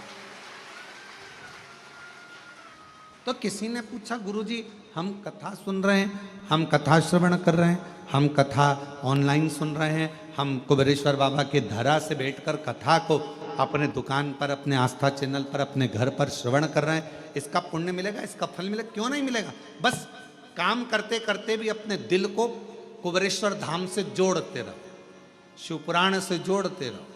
Speaker 1: तो किसी ने पूछा, गुरुजी हम कथा सुन रहे हैं, हम कथा श्रवण कर रहे हैं, हम कथा ऑनलाइन सुन रहे हैं, हम कुबेरेश्वर बाबा के धरा से बैठकर कथा को अपने दुकान पर, अपने आस्था चैनल पर, अपने घर पर श्रवण कर रहे हैं, इसका पुण्य मिलेगा, इसका फल मिलेगा? क्यों नहीं मिलेगा? बस काम करते करते भी अपने दिल को कुबेरेश्वर धाम से जोड़ते रहो, शिवपुराण से जोड़ते रहो।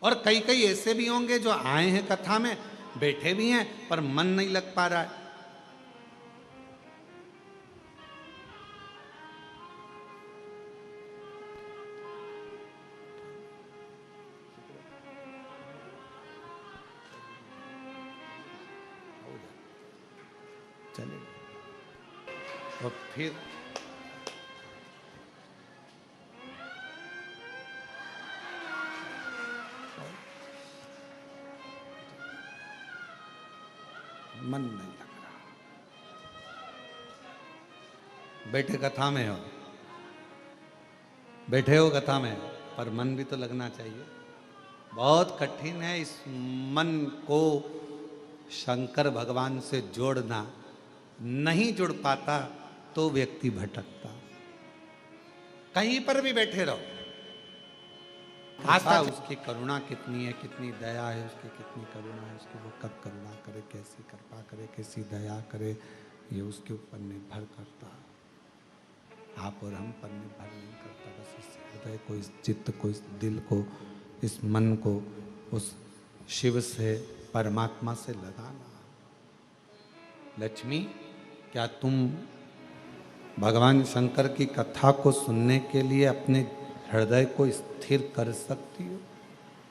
Speaker 1: और कई कई ऐसे भी होंगे जो आए हैं कथा में, बैठे भी हैं, पर मन नहीं लग पा रहा है। चले गए। और फिर मन नहीं लग रहा। बैठे कथा में हो, बैठे हो कथा में, पर मन भी तो लगना चाहिए। बहुत कठिन है इस मन को शंकर भगवान से जोड़ना। नहीं जुड़ पाता तो व्यक्ति भटकता। कहीं पर भी बैठे रहो, आस्था उसकी करुणा कितनी है, कितनी दया है उसकी, कितनी करुणा है उसकी, वो कब करुणा करे, कैसी कृपा करे, कैसी दया करे, ये उसके ऊपर निर्भर करता। आप और हम पर निर्भर नहीं करता। बस इस हृदय को, इस चित्त को, इस दिल को, इस मन को उस शिव से, परमात्मा से लगाना। लक्ष्मी, क्या तुम भगवान शंकर की कथा को सुनने के लिए अपने हृदय को स्थिर कर सकती हो?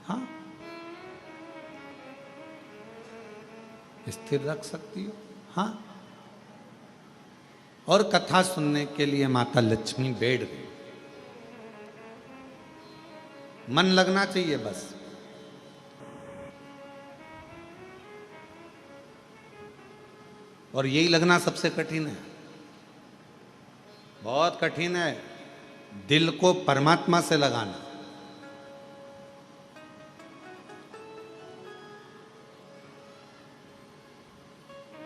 Speaker 1: हाँ, स्थिर रख सकती हो। हाँ, और कथा सुनने के लिए माता लक्ष्मी बैठ गई। मन लगना चाहिए बस। और यही लगना सबसे कठिन है, बहुत कठिन है, दिल को परमात्मा से लगाना।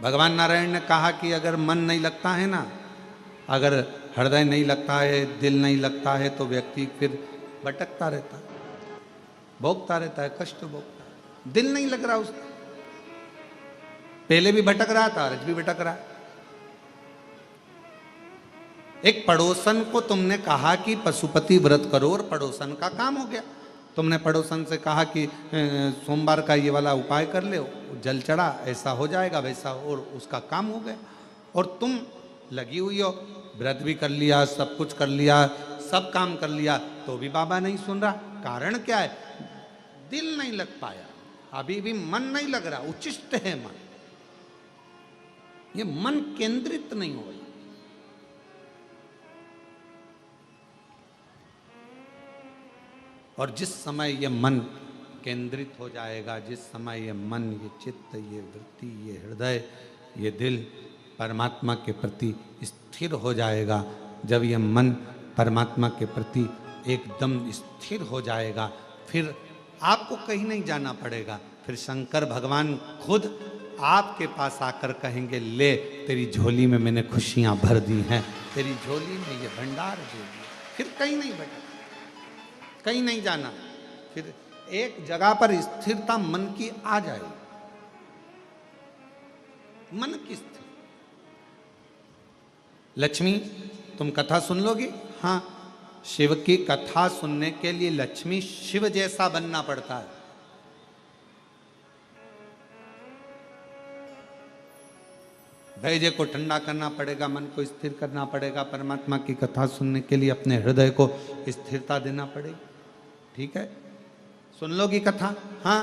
Speaker 1: भगवान नारायण ने कहा कि अगर मन नहीं लगता है ना, अगर हृदय नहीं लगता है, दिल नहीं लगता है, तो व्यक्ति फिर भटकता रहता है, भोगता रहता है, कष्ट भोगता है। दिल नहीं लग रहा उसका, पहले भी भटक रहा था, आज भी भटक रहा है। एक पड़ोसन को तुमने कहा कि पशुपति व्रत करो और पड़ोसन का काम हो गया। तुमने पड़ोसन से कहा कि सोमवार का ये वाला उपाय कर ले, जल चढ़ा, ऐसा हो जाएगा वैसा, और उसका काम हो गया। और तुम लगी हुई हो, व्रत भी कर लिया, सब कुछ कर लिया, सब काम कर लिया, तो भी बाबा नहीं सुन रहा। कारण क्या है? दिल नहीं लग पाया, अभी भी मन नहीं लग रहा। उच्चिष्ट है मन, ये मन केंद्रित नहीं हो रही। और जिस समय ये मन केंद्रित हो जाएगा, जिस समय ये मन, ये चित्त, ये वृत्ति, ये हृदय, ये दिल परमात्मा के प्रति स्थिर हो जाएगा, जब ये मन परमात्मा के प्रति एकदम स्थिर हो जाएगा, फिर आपको कहीं नहीं जाना पड़ेगा। फिर शंकर भगवान खुद आपके पास आकर कहेंगे, ले तेरी झोली में मैंने खुशियां भर दी हैं, तेरी झोली में ये भंडार दे दिया। फिर कहीं नहीं भटक, कहीं नहीं जाना, फिर एक जगह पर स्थिरता मन की आ जाएगी। मन की स्थिर। लक्ष्मी, तुम कथा सुन लोगी? हाँ, शिव की कथा सुनने के लिए लक्ष्मी शिव जैसा बनना पड़ता है। धैर्य को ठंडा करना पड़ेगा, मन को स्थिर करना पड़ेगा। परमात्मा की कथा सुनने के लिए अपने हृदय को स्थिरता देना पड़ेगी। ठीक है, सुन लोगी कथा? हाँ,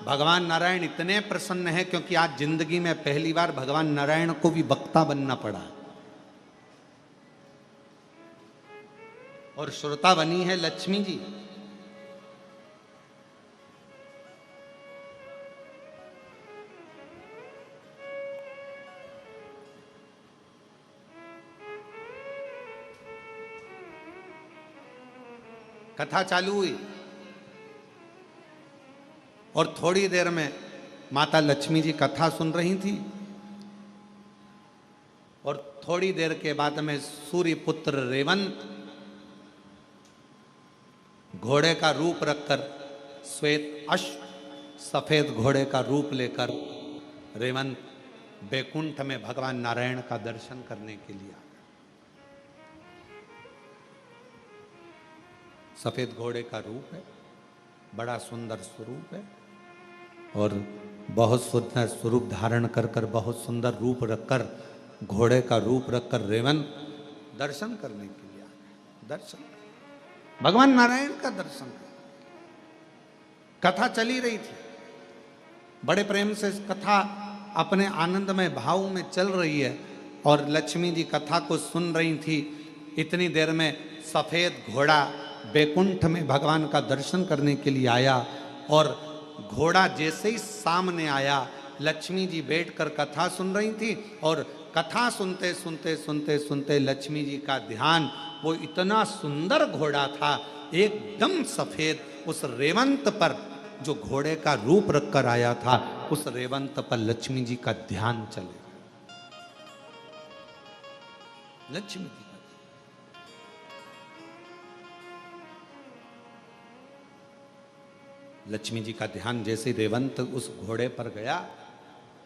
Speaker 1: भगवान नारायण इतने प्रसन्न है क्योंकि आज जिंदगी में पहली बार भगवान नारायण को भी वक्ता बनना पड़ा, और श्रोता बनी है लक्ष्मी जी। कथा चालू हुई और थोड़ी देर में माता लक्ष्मी जी कथा सुन रही थी, और थोड़ी देर के बाद में सूर्य पुत्र रेवंत घोड़े का रूप रखकर, श्वेत अश्व सफेद घोड़े का रूप लेकर रेवंत बैकुंठ में भगवान नारायण का दर्शन करने के लिए आ गए। सफेद घोड़े का रूप है, बड़ा सुंदर स्वरूप है, और बहुत सुंदर स्वरूप धारण कर कर, बहुत सुंदर रूप रखकर, घोड़े का रूप रखकर रेवंत दर्शन करने के लिए आ गए। दर्शन, भगवान नारायण का दर्शन। कथा चली रही थी, बड़े प्रेम से कथा अपने आनंदमय भाव में चल रही है और लक्ष्मी जी कथा को सुन रही थी। इतनी देर में सफेद घोड़ा बैकुंठ में भगवान का दर्शन करने के लिए आया और घोड़ा जैसे ही सामने आया, लक्ष्मी जी बैठकर कथा सुन रही थी और कथा सुनते सुनते सुनते सुनते लक्ष्मी जी का ध्यान, वो इतना सुंदर घोड़ा था एकदम सफेद, उस रेवंत पर जो घोड़े का रूप रखकर आया था, उस रेवंत पर लक्ष्मी जी का ध्यान चले। लक्ष्मी जी का, लक्ष्मी जी का ध्यान जैसे रेवंत उस घोड़े पर गया,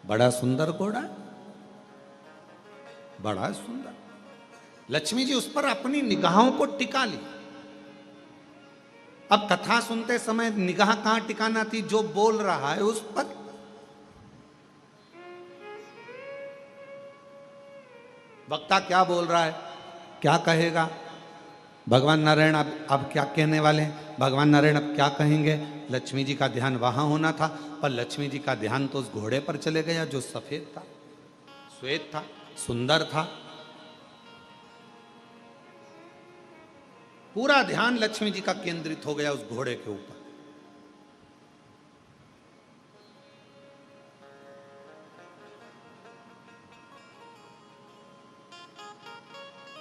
Speaker 1: बड़ा सुंदर घोड़ा, बड़ा सुंदर। लक्ष्मी जी उस पर अपनी निगाहों को टिका ली। अब कथा सुनते समय निगाह कहां टिकाना थी, जो बोल रहा है उस पर। वक्ता क्या बोल रहा है, क्या कहेगा, भगवान नारायण अब क्या कहने वाले हैं, भगवान नारायण अब क्या कहेंगे। लक्ष्मी जी का ध्यान वहां होना था, पर लक्ष्मी जी का ध्यान तो उस घोड़े पर चले गया जो सफेद था, श्वेत था, सुंदर था। पूरा ध्यान लक्ष्मी जी का केंद्रित हो गया उस घोड़े के ऊपर।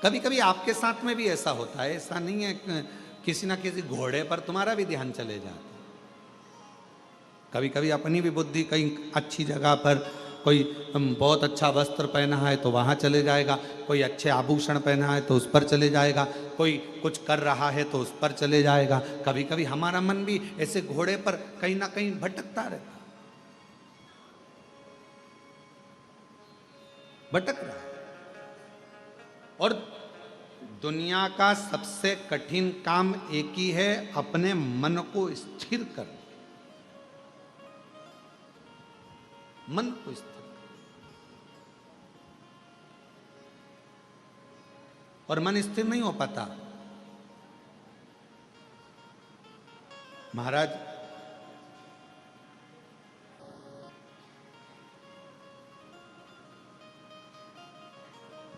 Speaker 1: कभी कभी आपके साथ में भी ऐसा होता है, ऐसा नहीं है, किसी ना किसी घोड़े पर तुम्हारा भी ध्यान चले जाता है। कभी कभी अपनी भी बुद्धि कहीं अच्छी जगह पर, कोई बहुत अच्छा वस्त्र पहना है तो वहाँ चले जाएगा, कोई अच्छे आभूषण पहना है तो उस पर चले जाएगा, कोई कुछ कर रहा है तो उस पर चले जाएगा। कभी कभी हमारा मन भी ऐसे घोड़े पर कहीं ना कहीं भटकता रहता, भटक रहा है। और दुनिया का सबसे कठिन काम एक ही है, अपने मन को स्थिर करना, मन को स्थिर। और मन स्थिर नहीं हो पाता। महाराज,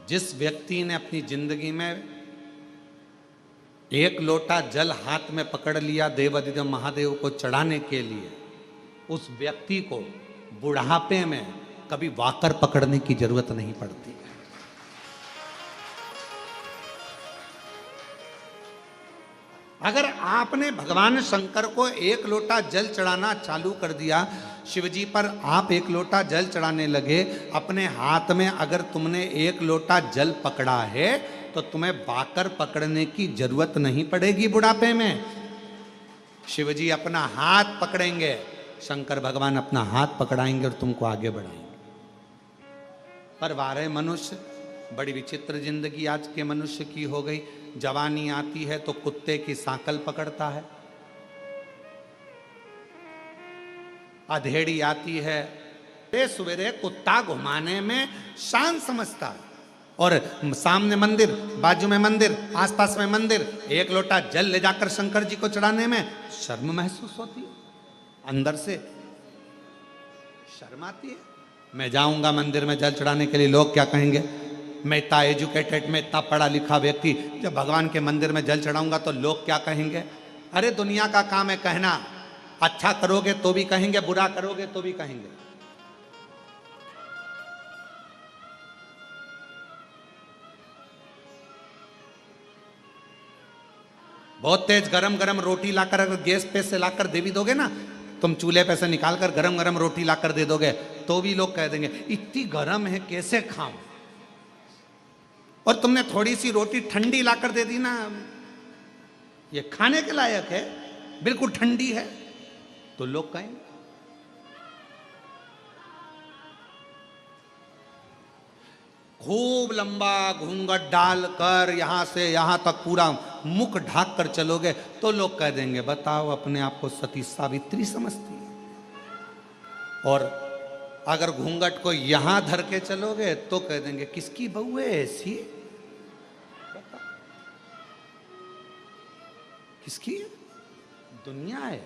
Speaker 1: जिस व्यक्ति ने अपनी जिंदगी में एक लोटा जल हाथ में पकड़ लिया देवाधिदेव महादेव को चढ़ाने के लिए, उस व्यक्ति को बुढ़ापे में कभी वाकर पकड़ने की जरूरत नहीं पड़ती। अगर आपने भगवान शंकर को एक लोटा जल चढ़ाना चालू कर दिया, शिवजी पर आप एक लोटा जल चढ़ाने लगे, अपने हाथ में अगर तुमने एक लोटा जल पकड़ा है तो तुम्हें बाकर पकड़ने की जरूरत नहीं पड़ेगी बुढ़ापे में। शिवजी अपना हाथ पकड़ेंगे, शंकर भगवान अपना हाथ पकड़ाएंगे और तुमको आगे बढ़ाएंगे। पर वारे मनुष्य, बड़ी विचित्र जिंदगी आज के मनुष्य की हो गई। जवानी आती है तो कुत्ते की सांकल पकड़ता है, अधेड़ी आती है सवेरे कुत्ता घुमाने में शान समझता है, और सामने मंदिर, बाजू में मंदिर, आसपास में मंदिर, एक लोटा जल ले जाकर शंकर जी को चढ़ाने में शर्म महसूस होती है, अंदर से शर्म आती है। मैं जाऊंगा मंदिर में जल चढ़ाने के लिए, लोग क्या कहेंगे, मैं इतना एजुकेटेड, मैं इतना पढ़ा लिखा व्यक्ति, जब भगवान के मंदिर में जल चढ़ाऊंगा तो लोग क्या कहेंगे। अरे दुनिया का काम है कहना, अच्छा करोगे तो भी कहेंगे, बुरा करोगे तो भी कहेंगे। बहुत तेज गरम गरम रोटी लाकर अगर गैस पे से लाकर देवी दोगे ना, तुम चूल्हे पे से निकालकर गरम गरम रोटी लाकर दे दोगे तो भी लोग कह देंगे इतनी गरम है कैसे खाऊं। और तुमने थोड़ी सी रोटी ठंडी लाकर दे दी ना, ये खाने के लायक है, बिल्कुल ठंडी है, तो लोग कहेंगे। खूब लंबा घूंघट डालकर यहां से यहां तक पूरा मुख ढाक कर चलोगे तो लोग कह देंगे बताओ अपने आप को सती सावित्री समझती है। और अगर घूंघट को यहां धर के चलोगे तो कह देंगे किसकी बहू है ऐसी, किसकी दुनिया है।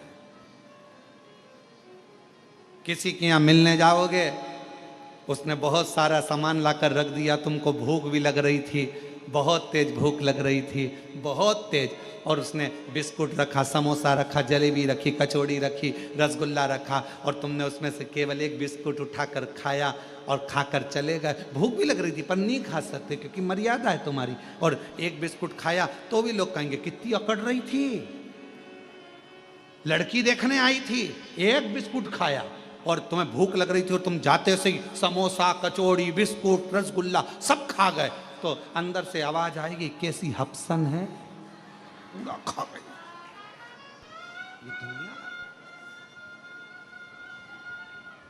Speaker 1: किसी के यहां मिलने जाओगे उसने बहुत सारा सामान लाकर रख दिया, तुमको भूख भी लग रही थी, बहुत तेज भूख लग रही थी, बहुत तेज, और उसने बिस्कुट रखा, समोसा रखा, जलेबी रखी, कचौड़ी रखी, रसगुल्ला रखा, और तुमने उसमें से केवल एक बिस्कुट उठाकर खाया और खाकर चले गए। भूख भी लग रही थी पर नहीं खा सकते क्योंकि मर्यादा है तुम्हारी, और एक बिस्कुट खाया तो भी लोग कहेंगे कितनी अकड़ रही थी, लड़की देखने आई थी, एक बिस्कुट खाया, और तुम्हें भूख लग रही थी और तुम जाते से ही समोसा, कचौड़ी, बिस्कुट, रसगुल्ला सब खा गए, तो अंदर से आवाज आएगी कैसी हपसन है, पूरा खा गई। ये दुनिया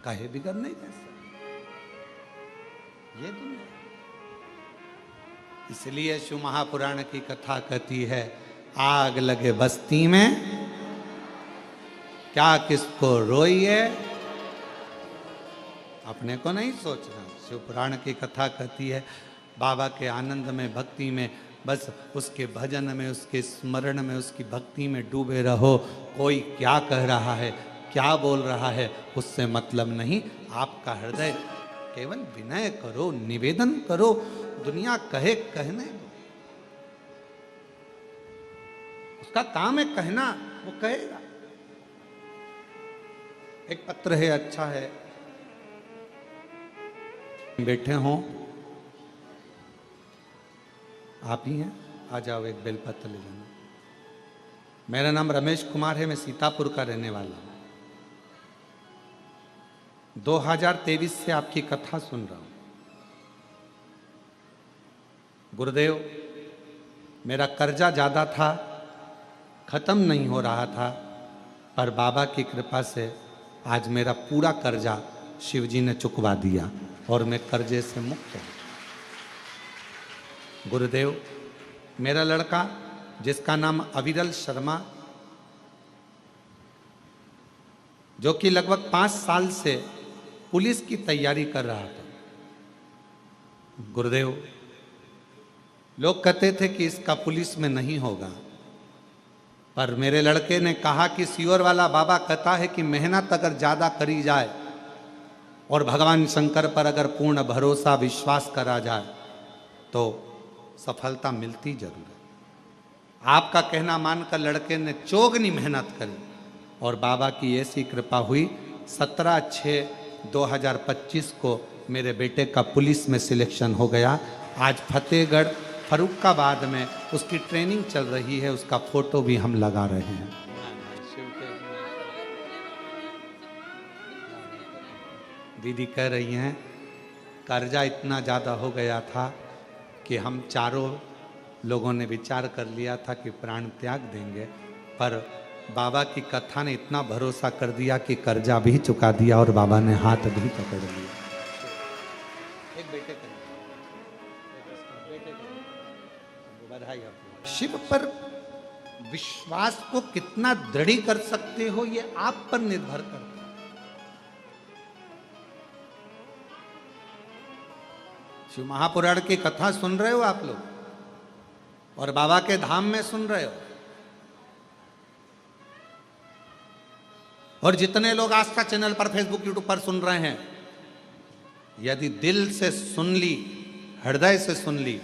Speaker 1: कहे बिगड़ नहीं जैसा, ये दुनिया। इसलिए शिव महापुराण की कथा कहती है, आग लगे बस्ती में क्या किसको रोइए, अपने को नहीं सोचना। शिव पुराण की कथा कहती है, बाबा के आनंद में, भक्ति में, बस उसके भजन में, उसके स्मरण में, उसकी भक्ति में डूबे रहो। कोई क्या कह रहा है, क्या बोल रहा है, उससे मतलब नहीं। आपका हृदय केवल विनय करो, निवेदन करो, दुनिया कहे कहने दो, उसका काम है कहना, वो कहेगा। एक पत्र है, अच्छा है, बैठे हों, आप ही हैं, आ जाओ, एक बेलपत्र ले जाना। मेरा नाम रमेश कुमार है, मैं सीतापुर का रहने वाला हूं। 2023 से आपकी कथा सुन रहा हूं। गुरुदेव, मेरा कर्जा ज्यादा था, खत्म नहीं हो रहा था, पर बाबा की कृपा से आज मेरा पूरा कर्जा शिवजी ने चुकवा दिया और मैं कर्जे से मुक्त हूं। गुरुदेव, मेरा लड़का जिसका नाम अविरल शर्मा, जो कि लगभग 5 साल से पुलिस की तैयारी कर रहा था। गुरुदेव, लोग कहते थे कि इसका पुलिस में नहीं होगा, पर मेरे लड़के ने कहा कि सियोर वाला बाबा कहता है कि मेहनत अगर ज़्यादा करी जाए और भगवान शंकर पर अगर पूर्ण भरोसा, विश्वास करा जाए तो सफलता मिलती जरूर है। आपका कहना मानकर लड़के ने चौगनी मेहनत करी और बाबा की ऐसी कृपा हुई, 17/6/2025 को मेरे बेटे का पुलिस में सिलेक्शन हो गया। आज फतेहगढ़ फरुखाबाद में उसकी ट्रेनिंग चल रही है, उसका फोटो भी हम लगा रहे हैं। दीदी कह रही हैं कर्जा इतना ज़्यादा हो गया था कि हम चारों लोगों ने विचार कर लिया था कि प्राण त्याग देंगे, पर बाबा की कथा ने इतना भरोसा कर दिया कि कर्जा भी चुका दिया और बाबा ने हाथ भी पकड़ लिया। एक बेटे बधाई आपको। शिव पर विश्वास को कितना दृढ़ कर सकते हो, ये आप पर निर्भर करता है। शिव महापुराण की कथा सुन रहे हो आप लोग और बाबा के धाम में सुन रहे हो, और जितने लोग आस्था चैनल पर, फेसबुक, यूट्यूब पर सुन रहे हैं, यदि दिल से सुन ली, हृदय से सुन ली,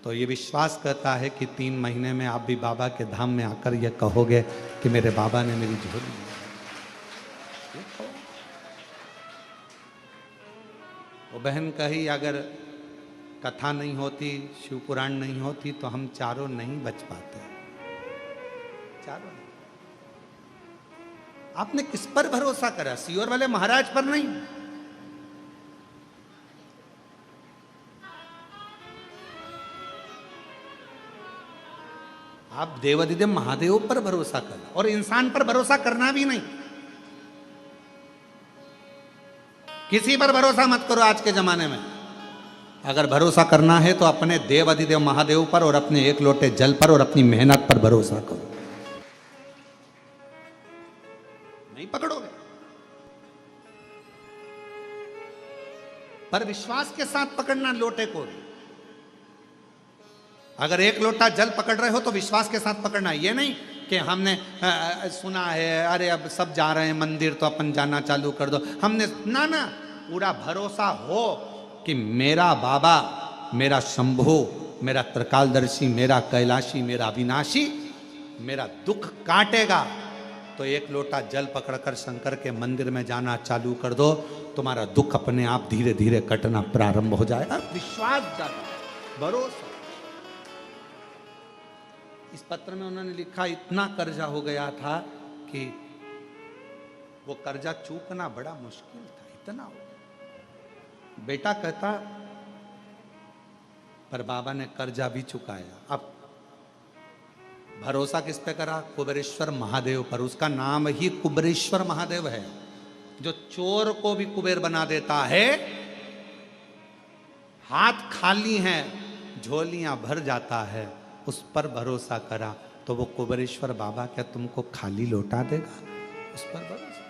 Speaker 1: तो ये विश्वास करता है कि 3 महीने में आप भी बाबा के धाम में आकर ये कहोगे कि मेरे बाबा ने मेरी झोली ली। वो बहन कही अगर कथा नहीं होती, शिव पुराण नहीं होती तो हम चारों नहीं बच पाते। चारों नहीं। आपने किस पर भरोसा करा? सियोर वाले महाराज पर नहीं। आप देवाधिदेव महादेव पर भरोसा करा, और इंसान पर भरोसा करना भी नहीं। किसी पर भरोसा मत करो आज के जमाने में। अगर भरोसा करना है तो अपने देवाधिदेव महादेव पर और अपने एक लोटे जल पर और अपनी मेहनत पर भरोसा करो। नहीं पकड़ोगे, पर विश्वास के साथ पकड़ना लोटे को। अगर एक लोटा जल पकड़ रहे हो तो विश्वास के साथ पकड़ना। ये नहीं कि हमने सुना है, अरे अब सब जा रहे हैं मंदिर तो अपन जाना चालू कर दो। हमने ना, पूरा भरोसा हो कि मेरा बाबा, मेरा शंभु, मेरा त्रिकालदर्शी, मेरा कैलाशी, मेरा अविनाशी मेरा दुख काटेगा, तो एक लोटा जल पकड़कर शंकर के मंदिर में जाना चालू कर दो, तुम्हारा दुख अपने आप धीरे धीरे कटना प्रारंभ हो जाएगा। विश्वास जाता है, भरोसा। इस पत्र में उन्होंने लिखा, इतना कर्जा हो गया था कि वो कर्जा चूकना बड़ा मुश्किल था, इतना हो गया। बेटा कहता, पर बाबा ने कर्जा भी चुकाया। अब भरोसा किस पे करा? कुबेरेश्वर महादेव पर। उसका नाम ही कुबेरेश्वर महादेव है, जो चोर को भी कुबेर बना देता है। हाथ खाली हैं, झोलियां भर जाता है, उस पर भरोसा करा तो वो कुबेरेश्वर बाबा क्या तुमको खाली लौटा देगा? उस पर भरोसा।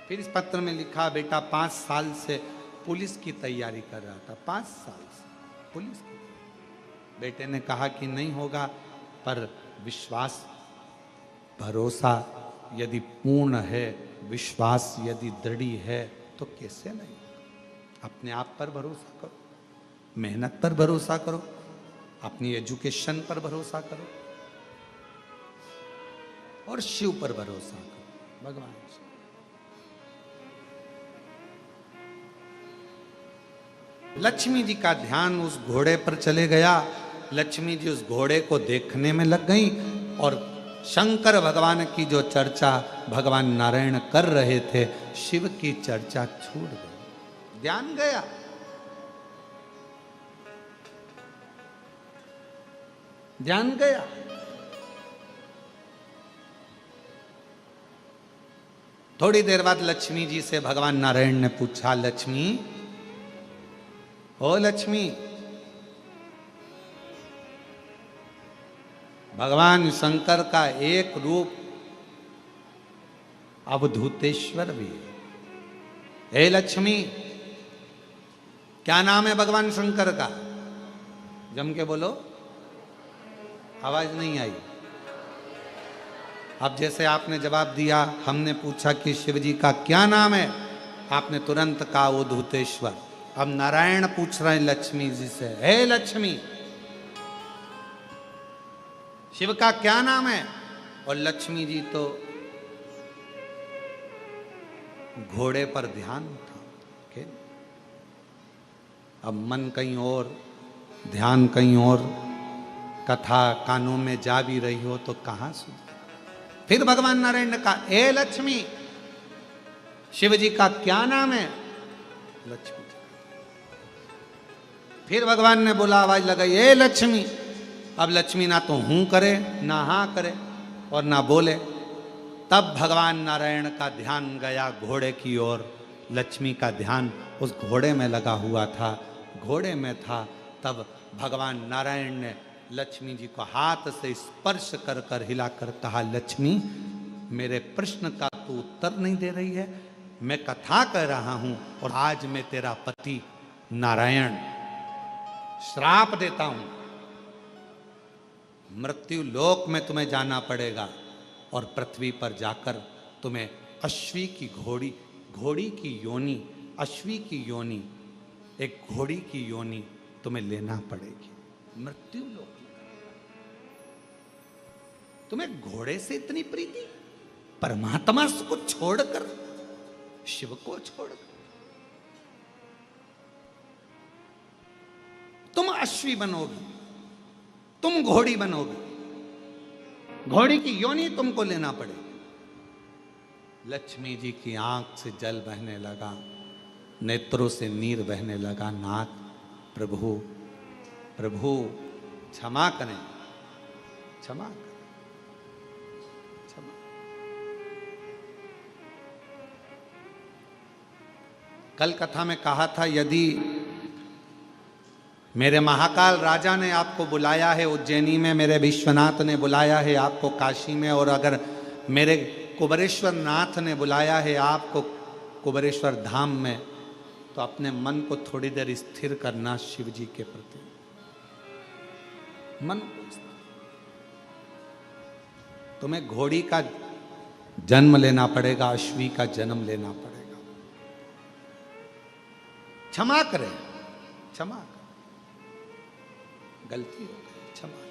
Speaker 1: फिर इस पत्र में लिखा, बेटा 5 साल से पुलिस की तैयारी कर रहा था, 5 साल से पुलिस की। बेटे ने कहा कि नहीं होगा, पर विश्वास, भरोसा यदि पूर्ण है, विश्वास यदि दृढ़ है तो कैसे नहीं? अपने आप पर भरोसा करो, मेहनत पर भरोसा करो, अपनी एजुकेशन पर भरोसा करो और शिव पर भरोसा करो, भगवान से। लक्ष्मी जी का ध्यान उस घोड़े पर चले गया। लक्ष्मी जी उस घोड़े को देखने में लग गई और शंकर भगवान की जो चर्चा भगवान नारायण कर रहे थे, शिव की चर्चा छूट गई, ध्यान गया। ध्यान गया। थोड़ी देर बाद लक्ष्मी जी से भगवान नारायण ने पूछा, लक्ष्मी, ओ लक्ष्मी, भगवान शंकर का एक रूप अवधूतेश्वर भी है। हे लक्ष्मी, क्या नाम है भगवान शंकर का? जम के बोलो, आवाज नहीं आई। अब जैसे आपने जवाब दिया, हमने पूछा कि शिव जी का क्या नाम है, आपने तुरंत कहा अवधूतेश्वर। अब नारायण पूछ रहे हैं लक्ष्मी जी से, हे लक्ष्मी, शिव का क्या नाम है? और लक्ष्मी जी तो घोड़े पर ध्यान था। अब मन कहीं और, ध्यान कहीं और, कथा कानों में जा भी रही हो तो कहां सुन। फिर भगवान नारायण ने कहा, ए लक्ष्मी, शिव जी का क्या नाम है? लक्ष्मी। फिर भगवान ने बोला, आवाज लगाई, ए लक्ष्मी। अब लक्ष्मी ना तो हूं करे, ना हां करे और ना बोले। तब भगवान नारायण का ध्यान गया घोड़े की ओर। लक्ष्मी का ध्यान उस घोड़े में लगा हुआ था, घोड़े में था। तब भगवान नारायण ने लक्ष्मी जी को हाथ से स्पर्श कर कर हिलाकर कहा, लक्ष्मी, मेरे प्रश्न का तू उत्तर नहीं दे रही है। मैं कथा कह रहा हूं और आज मैं तेरा पति नारायण श्राप देता हूं, मृत्यु लोक में तुम्हें जाना पड़ेगा और पृथ्वी पर जाकर तुम्हें अश्वी की घोड़ी, घोड़ी की योनि, अश्वी की योनि, एक घोड़ी की योनि तुम्हें लेना पड़ेगी। मृत्यु लोक। तुम्हें घोड़े से इतनी प्रीति, परमात्मा को छोड़कर, शिव को छोड़कर तुम अश्वी बनोगी, तुम घोड़ी बनोगी, घोड़ी की योनि तुमको लेना पड़ेगी। लक्ष्मी जी की आंख से जल बहने लगा, नेत्रों से नीर बहने लगा। नाथ, प्रभु, प्रभु क्षमा करें, क्षमा करें, क्षमा। कल कथा में कहा था, यदि मेरे महाकाल राजा ने आपको बुलाया है उज्जैनी में, मेरे विश्वनाथ ने बुलाया है आपको काशी में, और अगर मेरे कुबेरेश्वर नाथ ने बुलाया है आपको कुबेरेश्वर धाम में, तो अपने मन को थोड़ी देर स्थिर करना शिव जी के प्रति। मन को स्थिर। तुम्हें घोड़ी का जन्म लेना पड़ेगा, अश्वी का जन्म लेना पड़ेगा। क्षमा करें, क्षमा करें, गलती हो गई, क्षमा करें।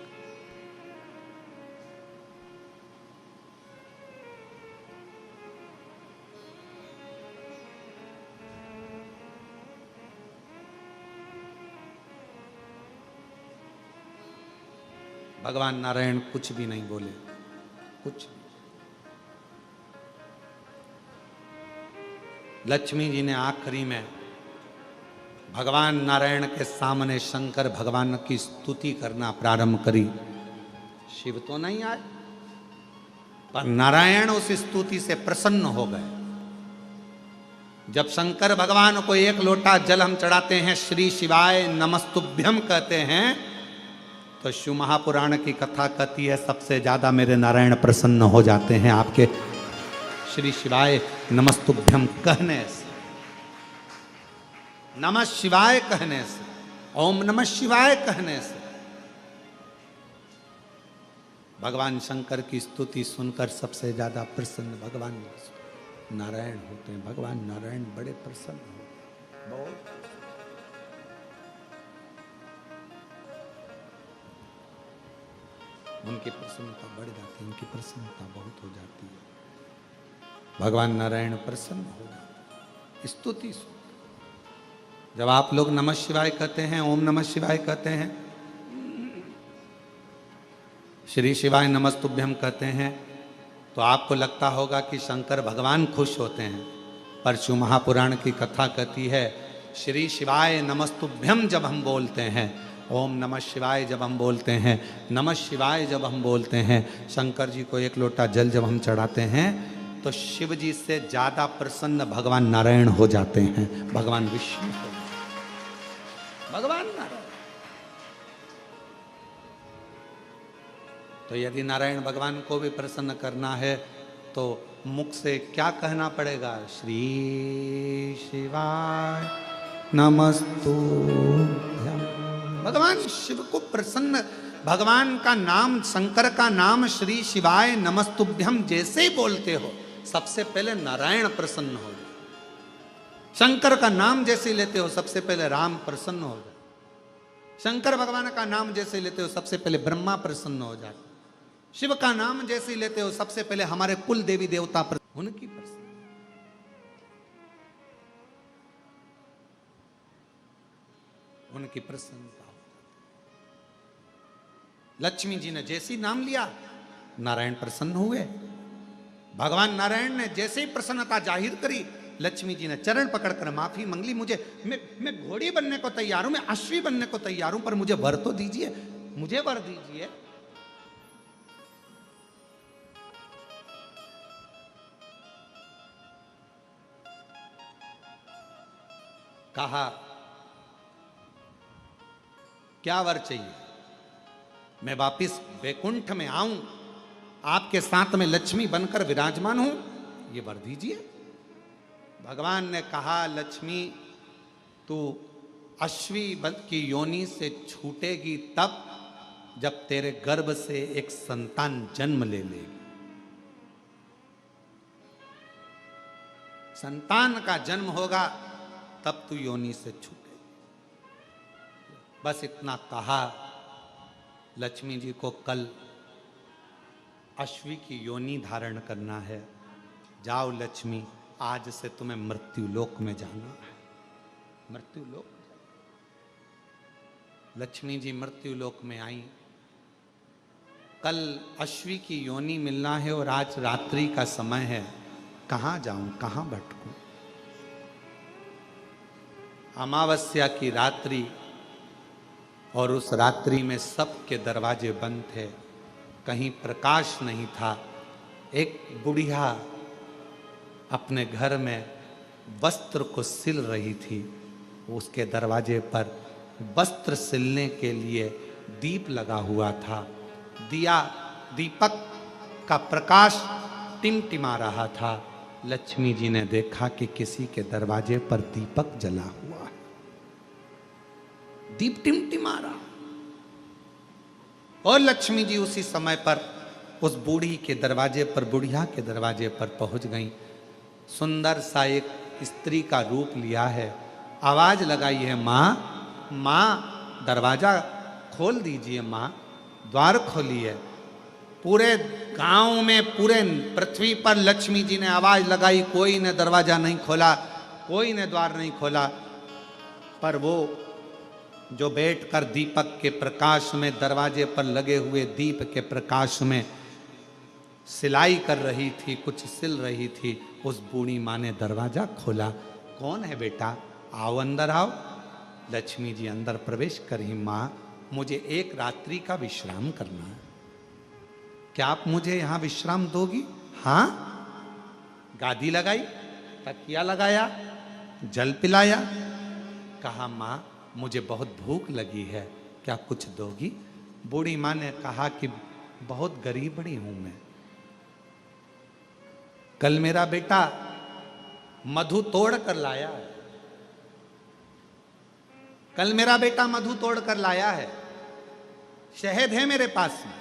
Speaker 1: भगवान नारायण कुछ भी नहीं बोले, कुछ। लक्ष्मी जी ने आखिरी में भगवान नारायण के सामने शंकर भगवान की स्तुति करना प्रारंभ करी। शिव तो नहीं आए, पर नारायण उस स्तुति से प्रसन्न हो गए। जब शंकर भगवान को एक लोटा जल हम चढ़ाते हैं, श्री शिवाय नमस्तुभ्यम कहते हैं, तो शिव महापुराण की कथा कहती है सबसे ज्यादा मेरे नारायण प्रसन्न हो जाते हैं आपके श्री शिवाय नमस्तुभ्यम कहने से, नमः शिवाय कहने से, ओम नमः शिवाय कहने से। भगवान शंकर की स्तुति सुनकर सबसे ज्यादा प्रसन्न भगवान नारायण होते हैं। भगवान नारायण बड़े प्रसन्न होते हैं, बहुत। उनकी प्रसन्नता बढ़ जाती है, उनकी प्रसन्नता बहुत हो जाती है। भगवान नारायण प्रसन्न हो जाते, स्तुति सुन। जब आप लोग नमः शिवाय कहते हैं, ओम नमः शिवाय कहते हैं, श्री शिवाय नमस्तुभ्यम कहते हैं, तो आपको लगता होगा कि शंकर भगवान खुश होते हैं। पर शिव महापुराण की कथा कहती है श्री शिवाय नमस्तुभ्यम जब हम बोलते हैं, ओम नमः शिवाय जब हम बोलते हैं, नमः शिवाय जब हम बोलते हैं, शंकर जी को एक लोटा जल जब हम चढ़ाते हैं, तो शिव जी से ज्यादा प्रसन्न भगवान नारायण हो जाते हैं, भगवान विष्णु हो, भगवान नारायण। तो यदि नारायण भगवान को भी प्रसन्न करना है तो मुख से क्या कहना पड़ेगा? श्री शिवाय नमस्तुभ्यम। भगवान शिव को प्रसन्न, भगवान का नाम, शंकर का नाम श्री शिवाय नमस्तुभ्यम जैसे ही बोलते हो, सबसे पहले नारायण प्रसन्न हो जाए। शंकर का नाम जैसे लेते हो, सबसे पहले राम प्रसन्न हो जाए। शंकर भगवान का नाम जैसे लेते हो, सबसे पहले ब्रह्मा प्रसन्न हो जाते। शिव का नाम जैसे लेते हो, सबसे पहले हमारे कुल देवी देवता उनकी प्रसन्न, उनकी प्रसन्नता। लक्ष्मी जी ने जैसे ही नाम लिया, नारायण प्रसन्न हुए। भगवान नारायण ने जैसे ही प्रसन्नता जाहिर करी, लक्ष्मी जी ने चरण पकड़कर माफी मांग ली। मैं घोड़ी बनने को तैयार हूं, मैं अश्वी बनने को तैयार हूं, पर मुझे वर तो दीजिए, मुझे वर दीजिए। कहा क्या वर चाहिए? मैं वापिस वैकुंठ में आऊं, आपके साथ में लक्ष्मी बनकर विराजमान हूं, ये वर दीजिए। भगवान ने कहा, लक्ष्मी तू अश्वी की योनि से छूटेगी तब जब तेरे गर्भ से एक संतान जन्म ले लेगी। संतान का जन्म होगा तब तू योनि से छूटेगी। बस इतना कहा। लक्ष्मी जी को कल अश्वी की योनि धारण करना है। जाओ लक्ष्मी, आज से तुम्हें मृत्यु लोक में जाना है। मृत्यु लोक। लक्ष्मी जी मृत्यु लोक में आई। कल अश्वी की योनि मिलना है और आज रात्रि का समय है। कहां जाऊं, कहां भटकूं? अमावस्या की रात्रि, और उस रात्रि में सबके दरवाजे बंद थे, कहीं प्रकाश नहीं था। एक बुढ़िया अपने घर में वस्त्र को सिल रही थी। उसके दरवाजे पर वस्त्र सिलने के लिए दीप लगा हुआ था। दीपक का प्रकाश टिमटिमा रहा था। लक्ष्मी जी ने देखा कि किसी के दरवाजे पर दीपक जला हुआ है, दीप टिमटिमा रहा। और लक्ष्मी जी उसी समय पर उस बूढ़ी के दरवाजे पर, बुढ़िया के दरवाजे पर पहुंच गई। सुंदर सा एक स्त्री का रूप लिया है, आवाज लगाई है, माँ माँ दरवाजा खोल दीजिए, माँ द्वार खोलिए। पूरे गांव में, पूरे पृथ्वी पर लक्ष्मी जी ने आवाज लगाई, कोई ने दरवाजा नहीं खोला, कोई ने द्वार नहीं खोला। पर वो जो बैठकर दीपक के प्रकाश में, दरवाजे पर लगे हुए दीप के प्रकाश में सिलाई कर रही थी, कुछ सिल रही थी, उस बूढ़ी माँ ने दरवाजा खोला। कौन है बेटा, आओ अंदर आओ। लक्ष्मी जी अंदर प्रवेश करी। माँ मुझे एक रात्रि का विश्राम करना है, क्या आप मुझे यहां विश्राम दोगी? हाँ। गादी लगाई, तकिया लगाया, जल पिलाया, कहा माँ मुझे बहुत भूख लगी है, क्या कुछ दोगी? बूढ़ी माँ ने कहा कि बहुत गरीबड़ी हूं मैं, कल मेरा बेटा मधु तोड़ कर लाया है, कल मेरा बेटा मधु तोड़ कर लाया है, शहद है मेरे पास में,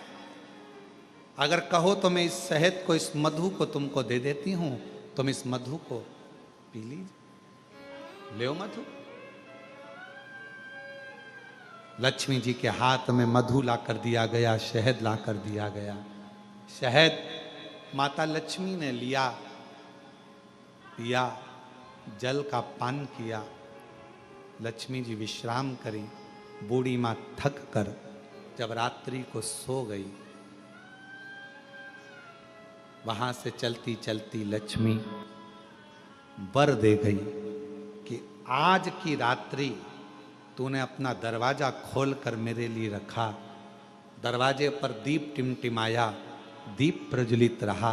Speaker 1: अगर कहो तो मैं इस शहद को, इस मधु को तुमको दे देती हूं, तुम इस मधु को पी लीजिए, ले मधु। लक्ष्मी जी के हाथ में मधु ला कर दिया गया, शहद ला कर दिया गया। शहद माता लक्ष्मी ने लिया, पिया, जल का पान किया। लक्ष्मी जी विश्राम करी। बूढ़ी माँ थक कर जब रात्रि को सो गई, वहां से चलती चलती लक्ष्मी वर दे गई कि आज की रात्रि तूने अपना दरवाजा खोलकर मेरे लिए रखा, दरवाजे पर दीप टिमटिमाया, दीप प्रज्वलित रहा,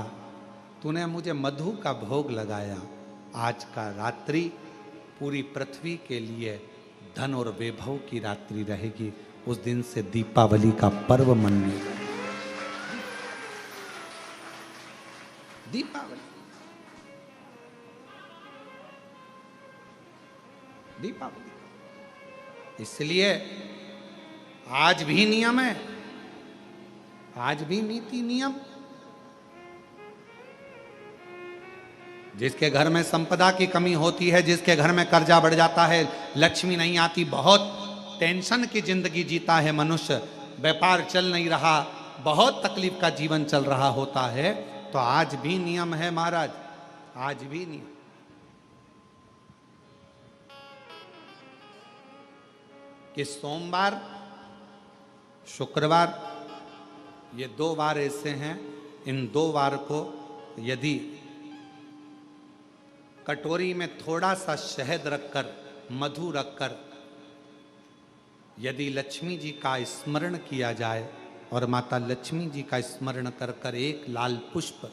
Speaker 1: तूने मुझे मधु का भोग लगाया। आज का रात्रि पूरी पृथ्वी के लिए धन और वैभव की रात्रि रहेगी। उस दिन से दीपावली का पर्व मनेगा। दीपावली, दीपावली। इसलिए आज भी नियम है, आज भी नीति नियम। जिसके घर में संपदा की कमी होती है, जिसके घर में कर्जा बढ़ जाता है, लक्ष्मी नहीं आती, बहुत टेंशन की जिंदगी जीता है मनुष्य, व्यापार चल नहीं रहा, बहुत तकलीफ का जीवन चल रहा होता है, तो आज भी नियम है महाराज, आज भी नियम। कि सोमवार, शुक्रवार, ये 2 वार ऐसे हैं, इन 2 वार को यदि कटोरी में थोड़ा सा शहद रखकर, मधु रखकर, यदि लक्ष्मी जी का स्मरण किया जाए और माता लक्ष्मी जी का स्मरण कर कर एक लाल पुष्प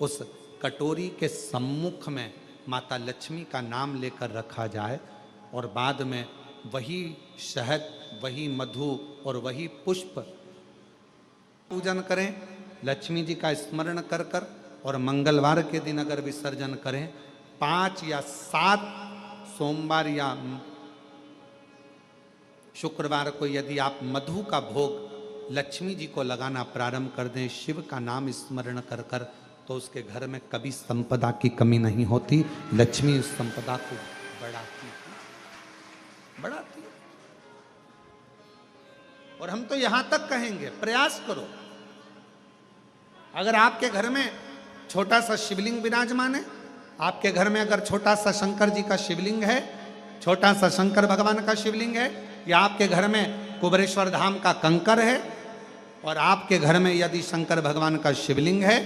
Speaker 1: उस कटोरी के सम्मुख में माता लक्ष्मी का नाम लेकर रखा जाए और बाद में वही शहद, वही मधु और वही पुष्प पूजन करें, लक्ष्मी जी का स्मरण कर कर, और मंगलवार के दिन अगर विसर्जन करें, 5 या 7 सोमवार या शुक्रवार को यदि आप मधु का भोग लक्ष्मी जी को लगाना प्रारंभ कर दें, शिव का नाम स्मरण कर कर, तो उसके घर में कभी संपदा की कमी नहीं होती। लक्ष्मी उस संपदा को बढ़ाती बढ़ाती। और हम तो यहां तक कहेंगे, प्रयास करो, अगर आपके घर में छोटा सा शिवलिंग विराजमान है, आपके घर में अगर छोटा सा शंकर जी का शिवलिंग है, छोटा सा शंकर भगवान का शिवलिंग है, या आपके घर में कुबेरेश्वर धाम का कंकर है, और आपके घर में यदि शंकर भगवान का शिवलिंग है,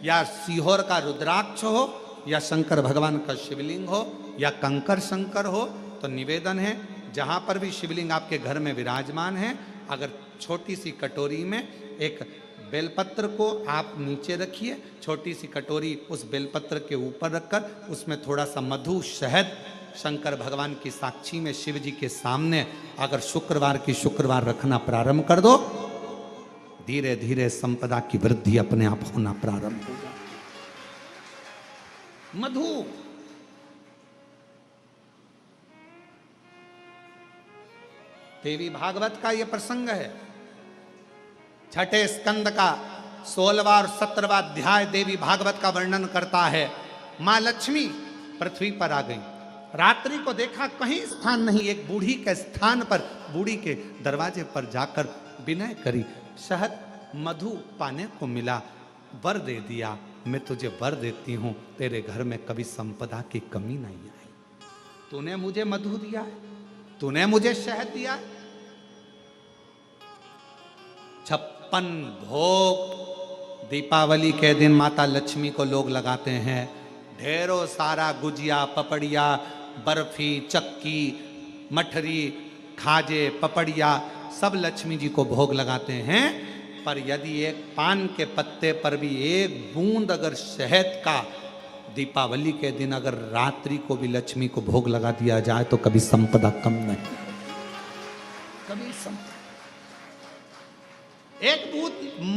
Speaker 1: या सीहोर का रुद्राक्ष हो, या शंकर भगवान का शिवलिंग हो, या कंकर शंकर हो, तो निवेदन है, जहां पर भी शिवलिंग आपके घर में विराजमान है, अगर छोटी सी कटोरी में एक बेलपत्र को आप नीचे रखिए, छोटी सी कटोरी उस बेलपत्र के ऊपर रखकर उसमें थोड़ा सा मधु, शहद, शंकर भगवान की साक्षी में शिव जी के सामने अगर शुक्रवार की शुक्रवार रखना प्रारंभ कर दो, धीरे धीरे संपदा की वृद्धि अपने आप होना प्रारंभ होगा। मधु, देवी भागवत का यह प्रसंग है, 6ठे स्कंद का 16वां और 17वां अध्याय देवी भागवत का वर्णन करता है। मां लक्ष्मी पृथ्वी पर आ गई, रात्रि को देखा कहीं स्थान नहीं, एक बूढ़ी के स्थान पर, बूढ़ी के दरवाजे पर जाकर विनय करी, शहद मधु पाने को मिला, वर दे दिया, मैं तुझे वर देती हूं, तेरे घर में कभी संपदा की कमी नहीं आई। तूने मुझे मधु दिया है, तूने मुझे शहद दिया है। 56 भोग दीपावली के दिन माता लक्ष्मी को लोग लगाते हैं, ढेरों सारा गुजिया, पपड़िया, बर्फी, चक्की, मठरी, खाजे, पपड़िया सब लक्ष्मी जी को भोग लगाते हैं। पर यदि एक पान के पत्ते पर भी एक बूंद अगर शहद का दीपावली के दिन अगर रात्रि को भी लक्ष्मी को भोग लगा दिया जाए तो कभी संपदा कम नहीं, कभी संपदा। एक बूंद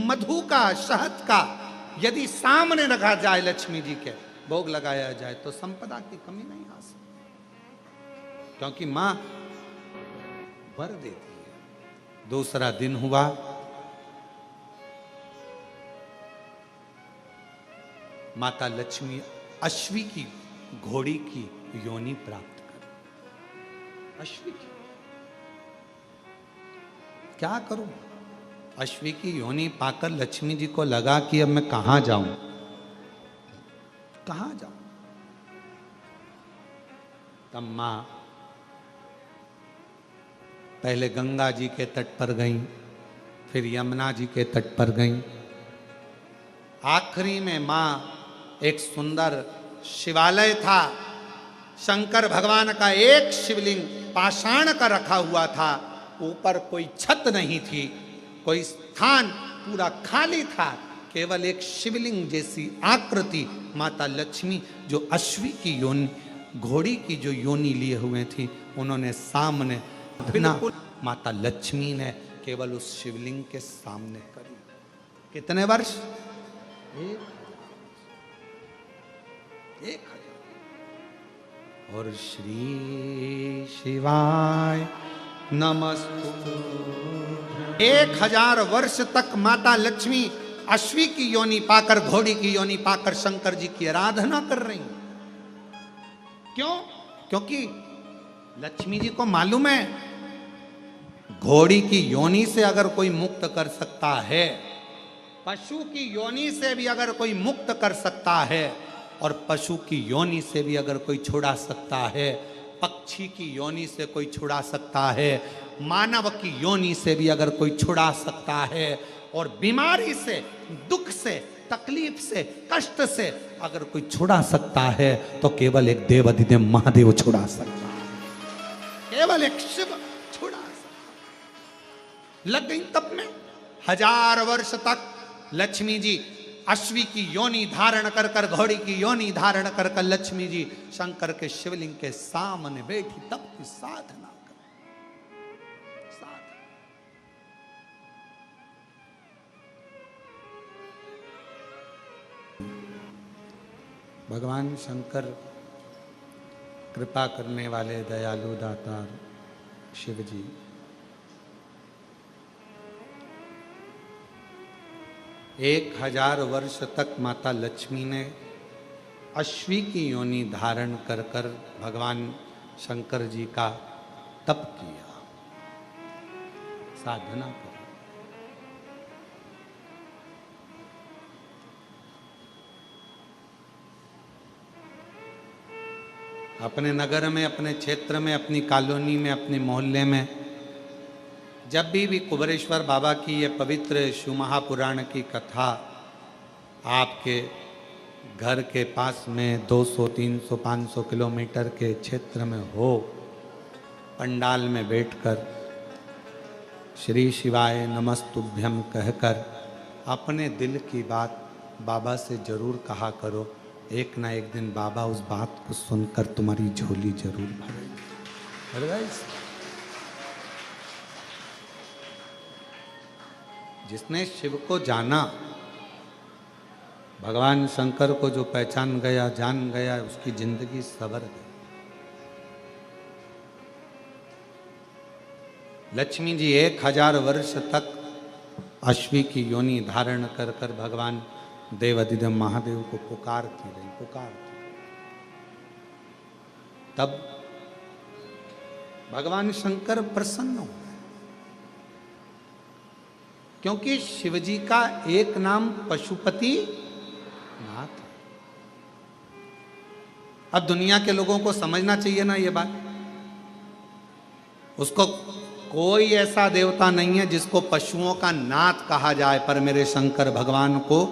Speaker 1: मधु का, शहद का यदि सामने रखा जाए, लक्ष्मी जी के भोग लगाया जाए तो संपदा की कमी नहीं आ सकती, क्योंकि मां वर देती है। दूसरा दिन हुआ, माता लक्ष्मी अश्वी की घोड़ी की योनि प्राप्त कर। अश्वी की क्या करूं? अश्वी की योनि पाकर लक्ष्मी जी को लगा कि अब मैं कहां जाऊं, कहां जाऊं। तब मां पहले गंगा जी के तट पर गईं, फिर यमुना जी के तट पर गईं, आखिरी में मां एक सुंदर शिवालय था, शंकर भगवान का एक शिवलिंग पाषाण का रखा हुआ था, ऊपर कोई छत नहीं थी, कोई स्थान पूरा खाली था, केवल एक शिवलिंग जैसी आकृति माता लक्ष्मी जो अश्वी की योनि, घोड़ी की जो योनि लिए हुए थी, उन्होंने सामने बिल्कुल माता लक्ष्मी ने केवल उस शिवलिंग के सामने करी। कितने वर्ष? 1000। और श्री शिवाय नमस्तु। 1000 वर्ष तक माता लक्ष्मी अश्वी की योनि पाकर, घोड़ी की योनि पाकर शंकर जी की आराधना कर रही। क्यों? क्योंकि लक्ष्मी जी को मालूम है घोड़ी की योनि से अगर कोई मुक्त कर सकता है, पशु की योनि से भी अगर कोई मुक्त कर सकता है, और पशु की योनि से भी अगर कोई छुड़ा सकता है, पक्षी की योनि से कोई छुड़ा सकता है, मानव की योनि से भी अगर कोई छुड़ा सकता है, और बीमारी से, दुख से, तकलीफ से, कष्ट से अगर कोई छुड़ा सकता है तो केवल एक देवाधिदेव महादेव छुड़ा सकता है, केवल एक शिव छुड़ा सकता। लग गई तब में 1000 वर्ष तक लक्ष्मी जी अश्वी की योनि धारण कर कर, घोड़ी की योनि धारण कर कर लक्ष्मी जी शंकर के शिवलिंग के सामने बैठी तब की साधना कर। भगवान शंकर कृपा करने वाले दयालु दातार शिव जी 1000 वर्ष तक माता लक्ष्मी ने अश्वी की योनि धारण कर कर भगवान शंकर जी का तप किया, साधना कर। अपने नगर में, अपने क्षेत्र में, अपनी कॉलोनी में, अपने मोहल्ले में जब भी कुबेरेश्वर बाबा की ये पवित्र शिव महापुराण की कथा आपके घर के पास में 200, 300, 500 किलोमीटर के क्षेत्र में हो, पंडाल में बैठकर श्री शिवाय नमस्तुभ्यम कहकर अपने दिल की बात बाबा से जरूर कहा करो। एक ना एक दिन बाबा उस बात को सुनकर तुम्हारी झोली जरूर भरेंगे। जिसने शिव को जाना, भगवान शंकर को जो पहचान गया, जान गया, उसकी जिंदगी सवर गई। लक्ष्मी जी 1000 वर्ष तक अश्वी की योनि धारण कर कर भगवान देवाधिदेव महादेव को पुकारती रही, पुकारती। तब भगवान शंकर प्रसन्न हो, क्योंकि शिवजी का एक नाम पशुपति नाथ है। अब दुनिया के लोगों को समझना चाहिए ना ये बात। उसको कोई ऐसा देवता नहीं है जिसको पशुओं का नाथ कहा जाए, पर मेरे शंकर भगवान को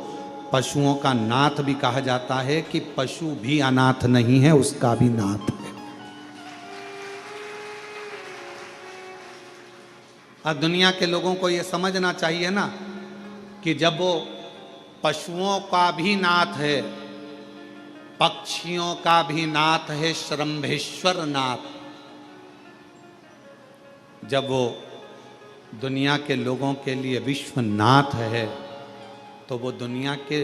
Speaker 1: पशुओं का नाथ भी कहा जाता है कि पशु भी अनाथ नहीं है, उसका भी नाथ है। अब दुनिया के लोगों को यह समझना चाहिए ना कि जब वो पशुओं का भी नाथ है, पक्षियों का भी नाथ है, श्रम्भेश्वर नाथ, जब वो दुनिया के लोगों के लिए विश्वनाथ है, तो वो दुनिया के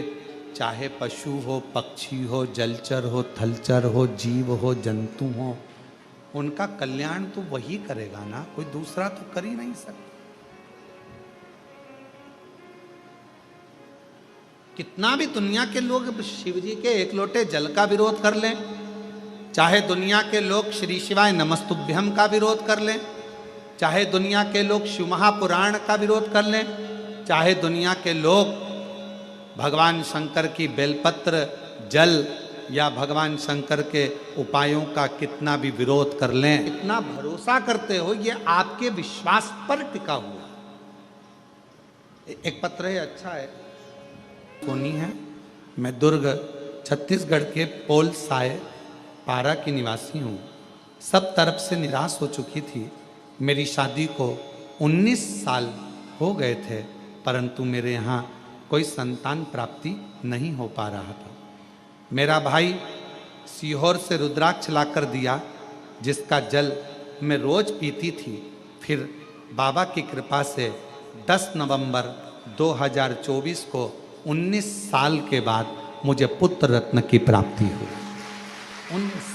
Speaker 1: चाहे पशु हो, पक्षी हो, जलचर हो, थलचर हो, जीव हो, जंतु हो, उनका कल्याण तो वही करेगा ना, कोई दूसरा तो कर ही नहीं सकता। कितना भी दुनिया के लोग शिव जी के एक लोटे जल का विरोध कर लें, चाहे दुनिया के लोग श्री शिवाय नमस्तुभ्यम का विरोध कर लें, चाहे दुनिया के लोग शिव महापुराण का विरोध कर लें, चाहे दुनिया के लोग भगवान शंकर की बेलपत्र जल या भगवान शंकर के उपायों का कितना भी विरोध कर लें, इतना भरोसा करते हो, ये आपके विश्वास पर टिका हुआ। एक पत्र है, अच्छा है, सोनी है। मैं दुर्ग छत्तीसगढ़ के पोल साय पारा की निवासी हूँ। सब तरफ से निराश हो चुकी थी। मेरी शादी को 19 साल हो गए थे, परंतु मेरे यहाँ कोई संतान प्राप्ति नहीं हो पा रहा था। मेरा भाई सीहोर से रुद्राक्ष लाकर दिया, जिसका जल मैं रोज पीती थी। फिर बाबा की कृपा से 10 नवंबर 2024 को 19 साल के बाद मुझे पुत्र रत्न की प्राप्ति हुई। 19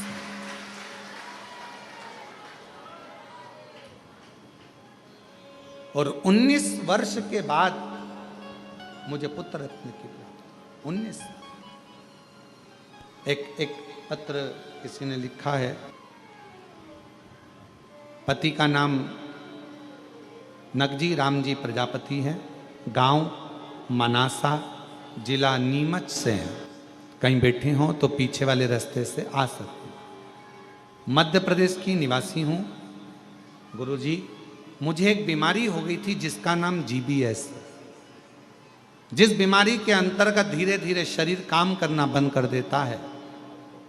Speaker 1: और 19 वर्ष के बाद मुझे पुत्र रत्न की प्राप्ति। 19। एक पत्र किसी ने लिखा है, पति का नाम नगजी रामजी प्रजापति है, गांव मनासा, जिला नीमच से हैं। कहीं बैठे हों तो पीछे वाले रास्ते से आ सकते हैं। मध्य प्रदेश की निवासी हूँ। गुरुजी, मुझे एक बीमारी हो गई थी जिसका नाम GBS है, जिस बीमारी के अंतर्गत धीरे धीरे शरीर काम करना बंद कर देता है।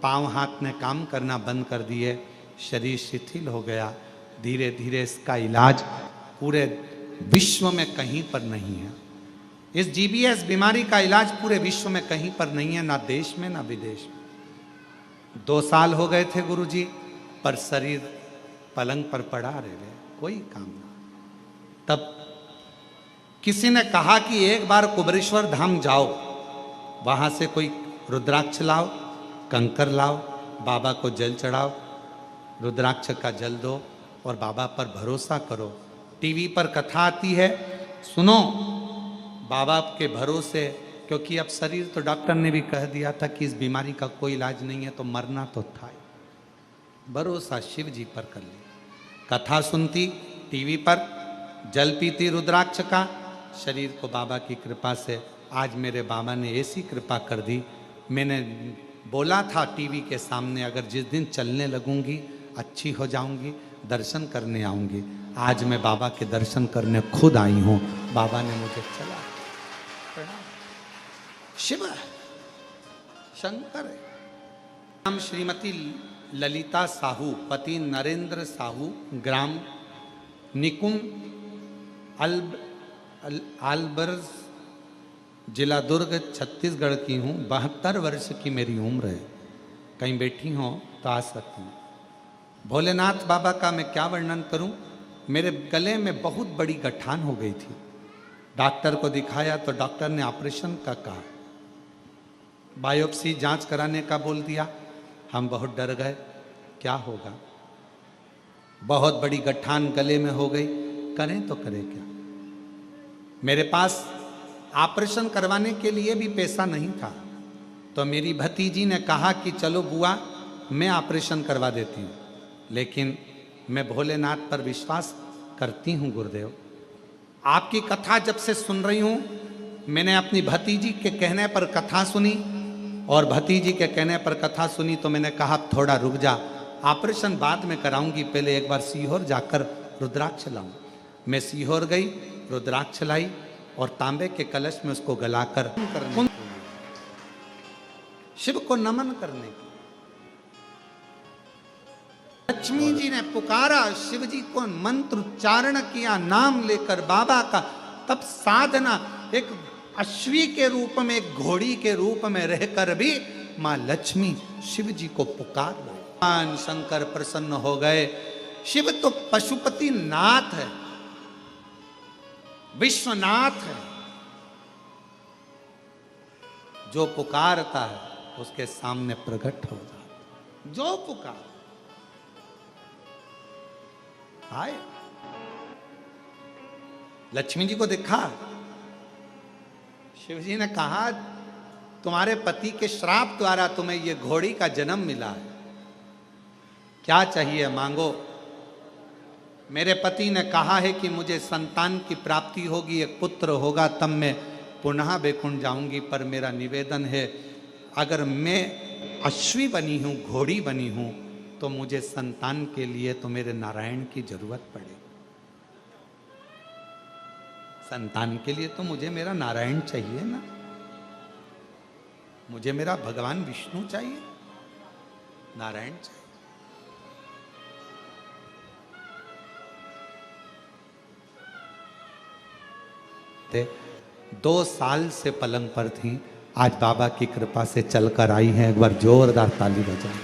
Speaker 1: पांव हाथ ने काम करना बंद कर दिए, शरीर शिथिल हो गया। धीरे धीरे इसका इलाज पूरे विश्व में कहीं पर नहीं है। इस GBS बीमारी का इलाज पूरे विश्व में कहीं पर नहीं है, ना देश में ना विदेश में। 2 साल हो गए थे गुरुजी, पर शरीर पलंग पर पड़ा रहे, कोई काम ना। तब किसी ने कहा कि एक बार कुबरेश्वर धाम जाओ, वहां से कोई रुद्राक्ष लाओ, कंकर लाओ, बाबा को जल चढ़ाओ, रुद्राक्ष का जल दो और बाबा पर भरोसा करो। टीवी पर कथा आती है, सुनो, बाबा के भरोसे, क्योंकि अब शरीर तो डॉक्टर ने भी कह दिया था कि इस बीमारी का कोई इलाज नहीं है, तो मरना तो था ही। भरोसा शिव जी पर कर ली। कथा सुनती टीवी पर, जल पीती रुद्राक्ष का, शरीर को बाबा की कृपा से आज मेरे बाबा ने ऐसी कृपा कर दी। मैंने बोला था टीवी के सामने, अगर जिस दिन चलने लगूंगी अच्छी हो जाऊंगी, दर्शन करने आऊंगी। आज मैं बाबा के दर्शन करने खुद आई हूँ। बाबा ने मुझे चला। शिव शंकर है। नाम श्रीमती ललिता साहू, पति नरेंद्र साहू, ग्राम निकुम आलबर्ज, जिला दुर्ग, छत्तीसगढ़ की हूँ। 72 वर्ष की मेरी उम्र है। कहीं बैठी हो तो आ सकती हूँ। भोलेनाथ बाबा का मैं क्या वर्णन करूं। मेरे गले में बहुत बड़ी गठान हो गई थी। डॉक्टर को दिखाया तो डॉक्टर ने ऑपरेशन का कहा, बायोप्सी जांच कराने का बोल दिया। हम बहुत डर गए, क्या होगा, बहुत बड़ी गठान गले में हो गई, करें तो करें क्या। मेरे पास ऑपरेशन करवाने के लिए भी पैसा नहीं था, तो मेरी भतीजी ने कहा कि चलो बुआ, मैं ऑपरेशन करवा देती हूँ, लेकिन मैं भोलेनाथ पर विश्वास करती हूँ गुरुदेव। आपकी कथा जब से सुन रही हूँ, मैंने अपनी भतीजी के कहने पर कथा सुनी, और भतीजी के कहने पर कथा सुनी तो मैंने कहा थोड़ा रुक जा, ऑपरेशन बाद में कराऊंगी, पहले एक बार सीहोर जाकर रुद्राक्ष लाऊं। मैं सीहोर गई, रुद्राक्ष लाई और तांबे के कलश में उसको गलाकर शिव को नमन करने की। लक्ष्मी जी ने पुकारा, शिव जी को मंत्र उच्चारण किया, नाम लेकर बाबा का। तब साधना एक अश्वी के रूप में, एक घोड़ी के रूप में रहकर भी मां लक्ष्मी शिव जी को पुकार रहे। भगवान शंकर प्रसन्न हो गए। शिव तो पशुपति नाथ है, विश्वनाथ है, जो पुकारता है उसके सामने प्रकट हो जाता। जो पुकार आए, लक्ष्मी जी को देखा, शिव जी ने कहा तुम्हारे पति के श्राप द्वारा तुम्हें यह घोड़ी का जन्म मिला है, क्या चाहिए मांगो। मेरे पति ने कहा है कि मुझे संतान की प्राप्ति होगी, एक पुत्र होगा, तब मैं पुनः बैकुंठ जाऊंगी, पर मेरा निवेदन है अगर मैं अश्वी बनी हूं, घोड़ी बनी हूं, तो मुझे संतान के लिए तो मेरे नारायण की जरूरत पड़ेगी। संतान के लिए तो मुझे मेरा नारायण चाहिए ना, मुझे मेरा भगवान विष्णु चाहिए, नारायण चाहिए। 2 साल से पलंग पर थी, आज बाबा की कृपा से चलकर आई हैं। एक बार जोरदार ताली बजाएं।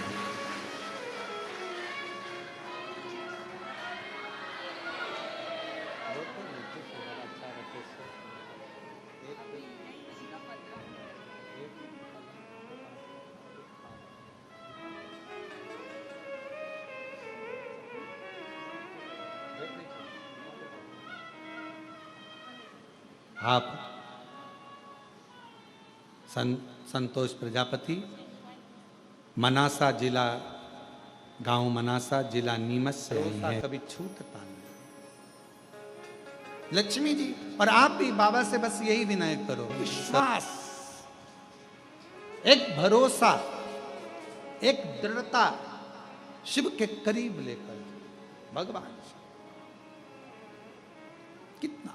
Speaker 1: आप संतोष प्रजापति, मनासा जिला, गांव मनासा, जिला नीमच से आई है। कभी छूटता नहीं लक्ष्मी जी। और आप भी बाबा से बस यही विनय करो, विश्वास, एक भरोसा, एक दृढ़ता, शिव के करीब लेकर भगवान कितना।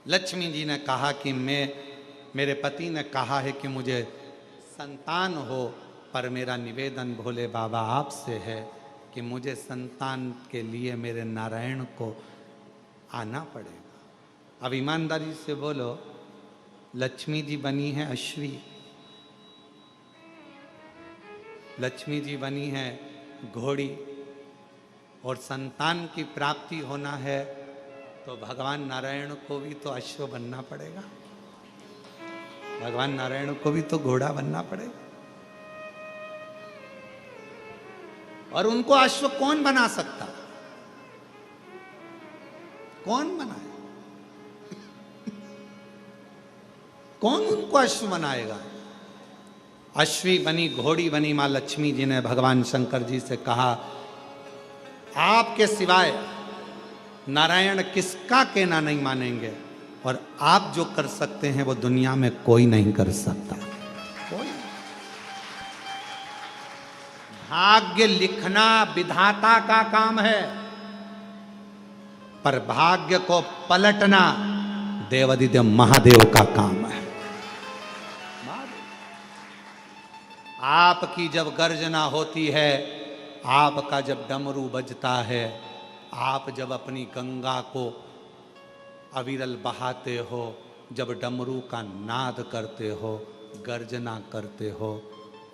Speaker 1: लक्ष्मी जी ने कहा कि मेरे पति ने कहा है कि मुझे संतान हो, पर मेरा निवेदन भोले बाबा आपसे है कि मुझे संतान के लिए मेरे नारायण को आना पड़ेगा। अब ईमानदारी से बोलो, लक्ष्मी जी बनी है अश्वी, लक्ष्मी जी बनी है घोड़ी, और संतान की प्राप्ति होना है तो भगवान नारायण को भी तो अश्व बनना पड़ेगा, भगवान नारायण को भी तो घोड़ा बनना पड़ेगा। और उनको अश्व कौन बना सकता, कौन बनाए, कौन उनको अश्व बनाएगा। अश्वी बनी, घोड़ी बनी मां लक्ष्मी जी ने भगवान शंकर जी से कहा, आपके सिवाय नारायण किसका कहना नहीं मानेंगे, और आप जो कर सकते हैं वो दुनिया में कोई नहीं कर सकता। कोई भाग्य लिखना विधाता का काम है, पर भाग्य को पलटना देवादिदेव महादेव का काम है। आपकी जब गर्जना होती है, आपका जब डमरू बजता है, आप जब अपनी गंगा को अविरल बहाते हो, जब डमरू का नाद करते हो, गर्जना करते हो,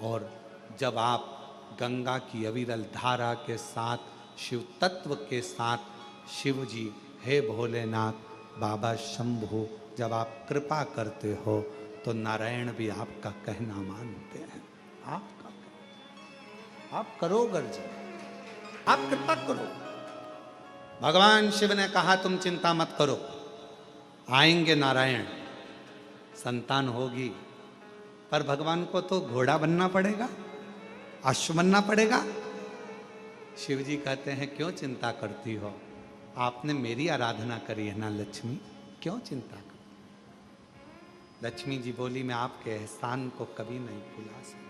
Speaker 1: और जब आप गंगा की अविरल धारा के साथ, शिव तत्व के साथ, शिव जी हे भोलेनाथ, बाबा शंभु, जब आप कृपा करते हो तो नारायण भी आपका कहना मानते हैं। आप करो गर्जना, आप कृपा करो। भगवान शिव ने कहा तुम चिंता मत करो, आएंगे नारायण, संतान होगी, पर भगवान को तो घोड़ा बनना पड़ेगा, अश्व बनना पड़ेगा। शिव जी कहते हैं क्यों चिंता करती हो, आपने मेरी आराधना करी है ना लक्ष्मी, क्यों चिंता कर। लक्ष्मी जी बोली मैं आपके एहसान को कभी नहीं भुला सकती।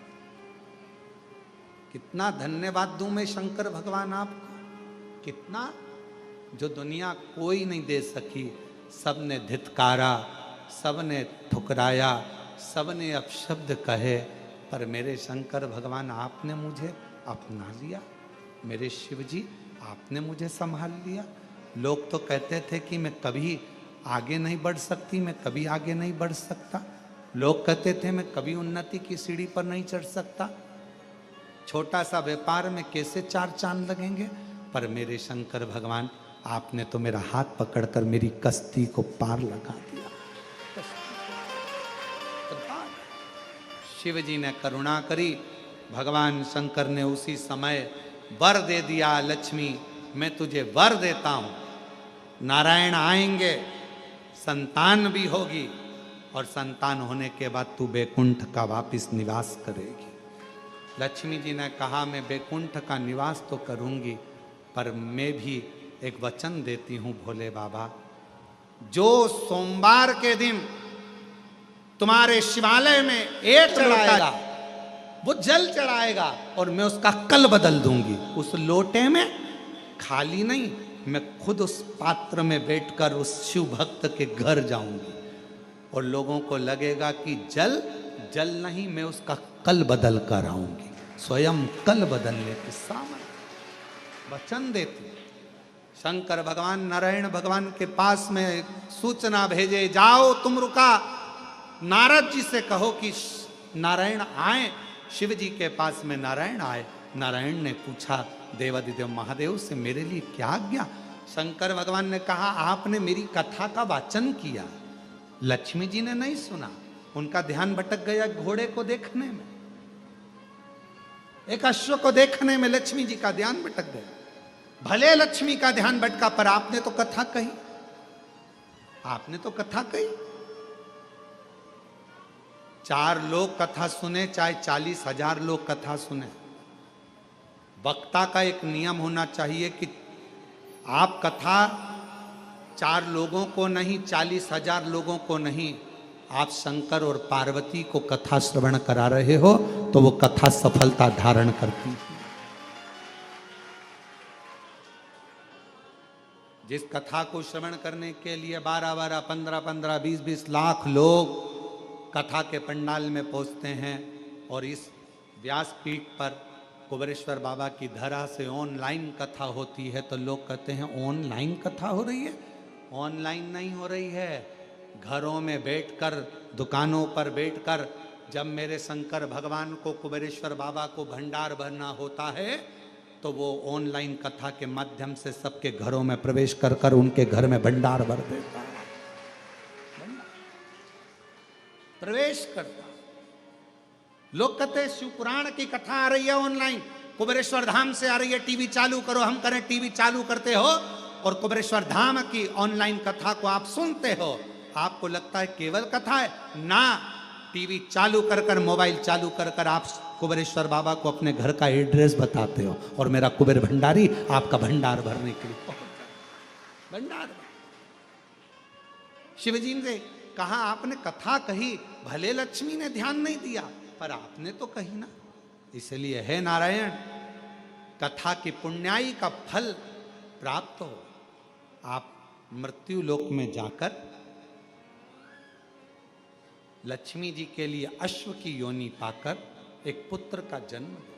Speaker 1: कितना धन्यवाद दूं मैं शंकर भगवान आपको, कितना, जो दुनिया कोई नहीं दे सकी। सबने धित्कारा, सबने ठुकराया, सबने अपशब्द कहे, पर मेरे शंकर भगवान आपने मुझे अपना लिया। मेरे शिव जी आपने मुझे संभाल लिया। लोग तो कहते थे कि मैं कभी आगे नहीं बढ़ सकती, मैं कभी आगे नहीं बढ़ सकता। लोग कहते थे मैं कभी उन्नति की सीढ़ी पर नहीं चढ़ सकता। छोटा सा व्यापार में कैसे 4 चांद लगेंगे, पर मेरे शंकर भगवान आपने तो मेरा हाथ पकड़कर मेरी कश्ती को पार लगा दिया। शिव जी ने करुणा करी, भगवान शंकर ने उसी समय वर दे दिया, लक्ष्मी मैं तुझे वर देता हूं, नारायण आएंगे, संतान भी होगी, और संतान होने के बाद तू बैकुंठ का वापिस निवास करेगी। लक्ष्मी जी ने कहा मैं बैकुंठ का निवास तो करूंगी, पर मैं भी एक वचन देती हूं भोले बाबा, जो सोमवार के दिन तुम्हारे शिवालय में एक चढ़ाएगा, वो जल चढ़ाएगा और मैं उसका कल बदल दूंगी। उस लोटे में खाली नहीं, मैं खुद उस पात्र में बैठकर उस शिव भक्त के घर जाऊंगी, और लोगों को लगेगा कि जल जल नहीं, मैं उसका कल बदल कर आऊंगी। स्वयं कल बदलने के सामर्थ्य वचन देती। शंकर भगवान नारायण भगवान के पास में सूचना भेजे, जाओ तुम रुका, नारद जी से कहो कि नारायण आए। शिव जी के पास में नारायण आए। नारायण ने पूछा देवादिदेव महादेव से मेरे लिए क्या आज्ञा। शंकर भगवान ने कहा आपने मेरी कथा का वाचन किया। लक्ष्मी जी ने नहीं सुना, उनका ध्यान भटक गया घोड़े को देखने में, एक अश्व को देखने में लक्ष्मी जी का ध्यान भटक गया। भले लक्ष्मी का ध्यान भटका, पर आपने तो कथा कही, आपने तो कथा कही। 4 लोग कथा सुने, चाहे 40,000 लोग कथा सुने, वक्ता का एक नियम होना चाहिए कि आप कथा 4 लोगों को नहीं, 40,000 लोगों को नहीं, आप शंकर और पार्वती को कथा श्रवण करा रहे हो तो वो कथा सफलता धारण करती है। जिस कथा को श्रवण करने के लिए 12-12, 15-15, 20-20 लाख लोग कथा के पंडाल में पहुंचते हैं, और इस व्यासपीठ पर कुबेरेश्वर बाबा की धरा से ऑनलाइन कथा होती है, तो लोग कहते हैं ऑनलाइन कथा हो रही है। ऑनलाइन नहीं हो रही है, घरों में बैठकर, दुकानों पर बैठकर, जब मेरे शंकर भगवान को, कुबेरेश्वर बाबा को भंडार भरना होता है, तो वो ऑनलाइन कथा के माध्यम से सबके घरों में प्रवेश कर कर उनके घर में भंडार भर देता है, प्रवेश करता। लोग कहते हैं शिव पुराण की कथा आ रही है ऑनलाइन, कुबेरेश्वर धाम से आ रही है, टीवी चालू करो। हम करें टीवी चालू करते हो और कुबेरेश्वर धाम की ऑनलाइन कथा को आप सुनते हो, आपको लगता है केवल कथा है ना। टीवी चालू कर कर, मोबाइल चालू कर कर आप कुबेरेश्वर बाबा को अपने घर का एड्रेस बताते हो, और मेरा कुबेर भंडारी आपका भंडार भरने के लिए भंडार। शिवजी ने कहा आपने कथा कही, भले लक्ष्मी ने ध्यान नहीं दिया, पर आपने तो कही ना। इसलिए है नारायण, कथा की पुण्याई का फल प्राप्त हो। आप मृत्यु लोक में जाकर लक्ष्मी जी के लिए अश्व की योनि पाकर एक पुत्र का जन्म दो।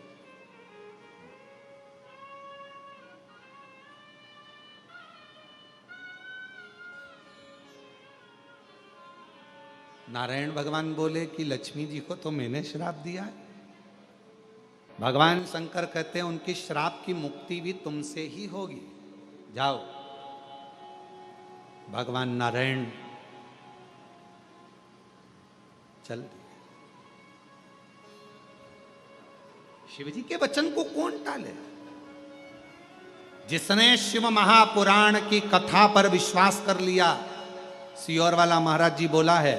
Speaker 1: नारायण भगवान बोले कि लक्ष्मी जी को तो मैंने श्राप दिया है। भगवान शंकर कहते हैं उनकी श्राप की मुक्ति भी तुमसे ही होगी, जाओ। भगवान नारायण चल दिए। शिवजी के वचन को कौन टाले? जिसने शिव महापुराण की कथा पर विश्वास कर लिया। सियोर वाला महाराज जी बोला है,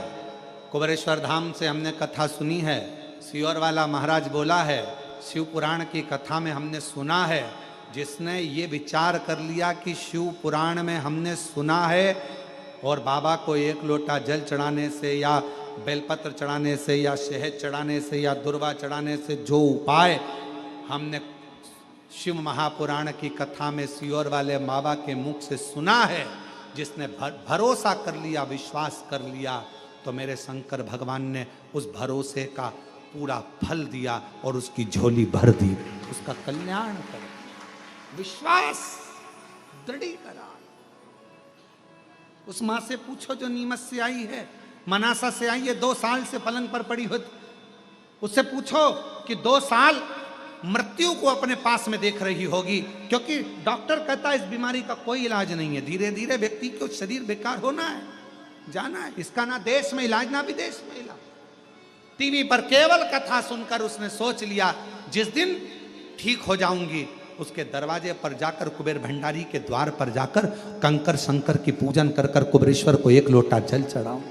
Speaker 1: कुबेरेश्वर धाम से हमने कथा सुनी है, सियोर वाला महाराज बोला है, शिव पुराण की कथा में हमने सुना है, जिसने ये विचार कर लिया कि शिव पुराण में हमने सुना है और बाबा को एक लोटा जल चढ़ाने से या बेलपत्र चढ़ाने से या शहद चढ़ाने से या दुर्वा चढ़ाने से जो उपाय हमने शिव महापुराण की कथा में सियोर वाले बाबा के मुख से सुना है, जिसने भरोसा कर लिया, विश्वास कर लिया, तो मेरे शंकर भगवान ने उस भरोसे का पूरा फल दिया और उसकी झोली भर दी, उसका कल्याण कर, विश्वास दृढ़ीकरण। उस मां से पूछो जो नीमच से आई है, मनासा से आई है, 2 साल से पलंग पर पड़ी हो, उससे पूछो कि 2 साल मृत्यु को अपने पास में देख रही होगी, क्योंकि डॉक्टर कहता है इस बीमारी का कोई इलाज नहीं है, धीरे धीरे व्यक्ति को शरीर बेकार होना है, जाना है, इसका ना देश में इलाज ना विदेश में इलाज। टीवी पर केवल कथा सुनकर उसने सोच लिया जिस दिन ठीक हो जाऊंगी उसके दरवाजे पर जाकर, कुबेर भंडारी के द्वार पर जाकर कंकर शंकर की पूजन कर कर कुबेरेश्वर को 1 लोटा जल चढ़ाऊं।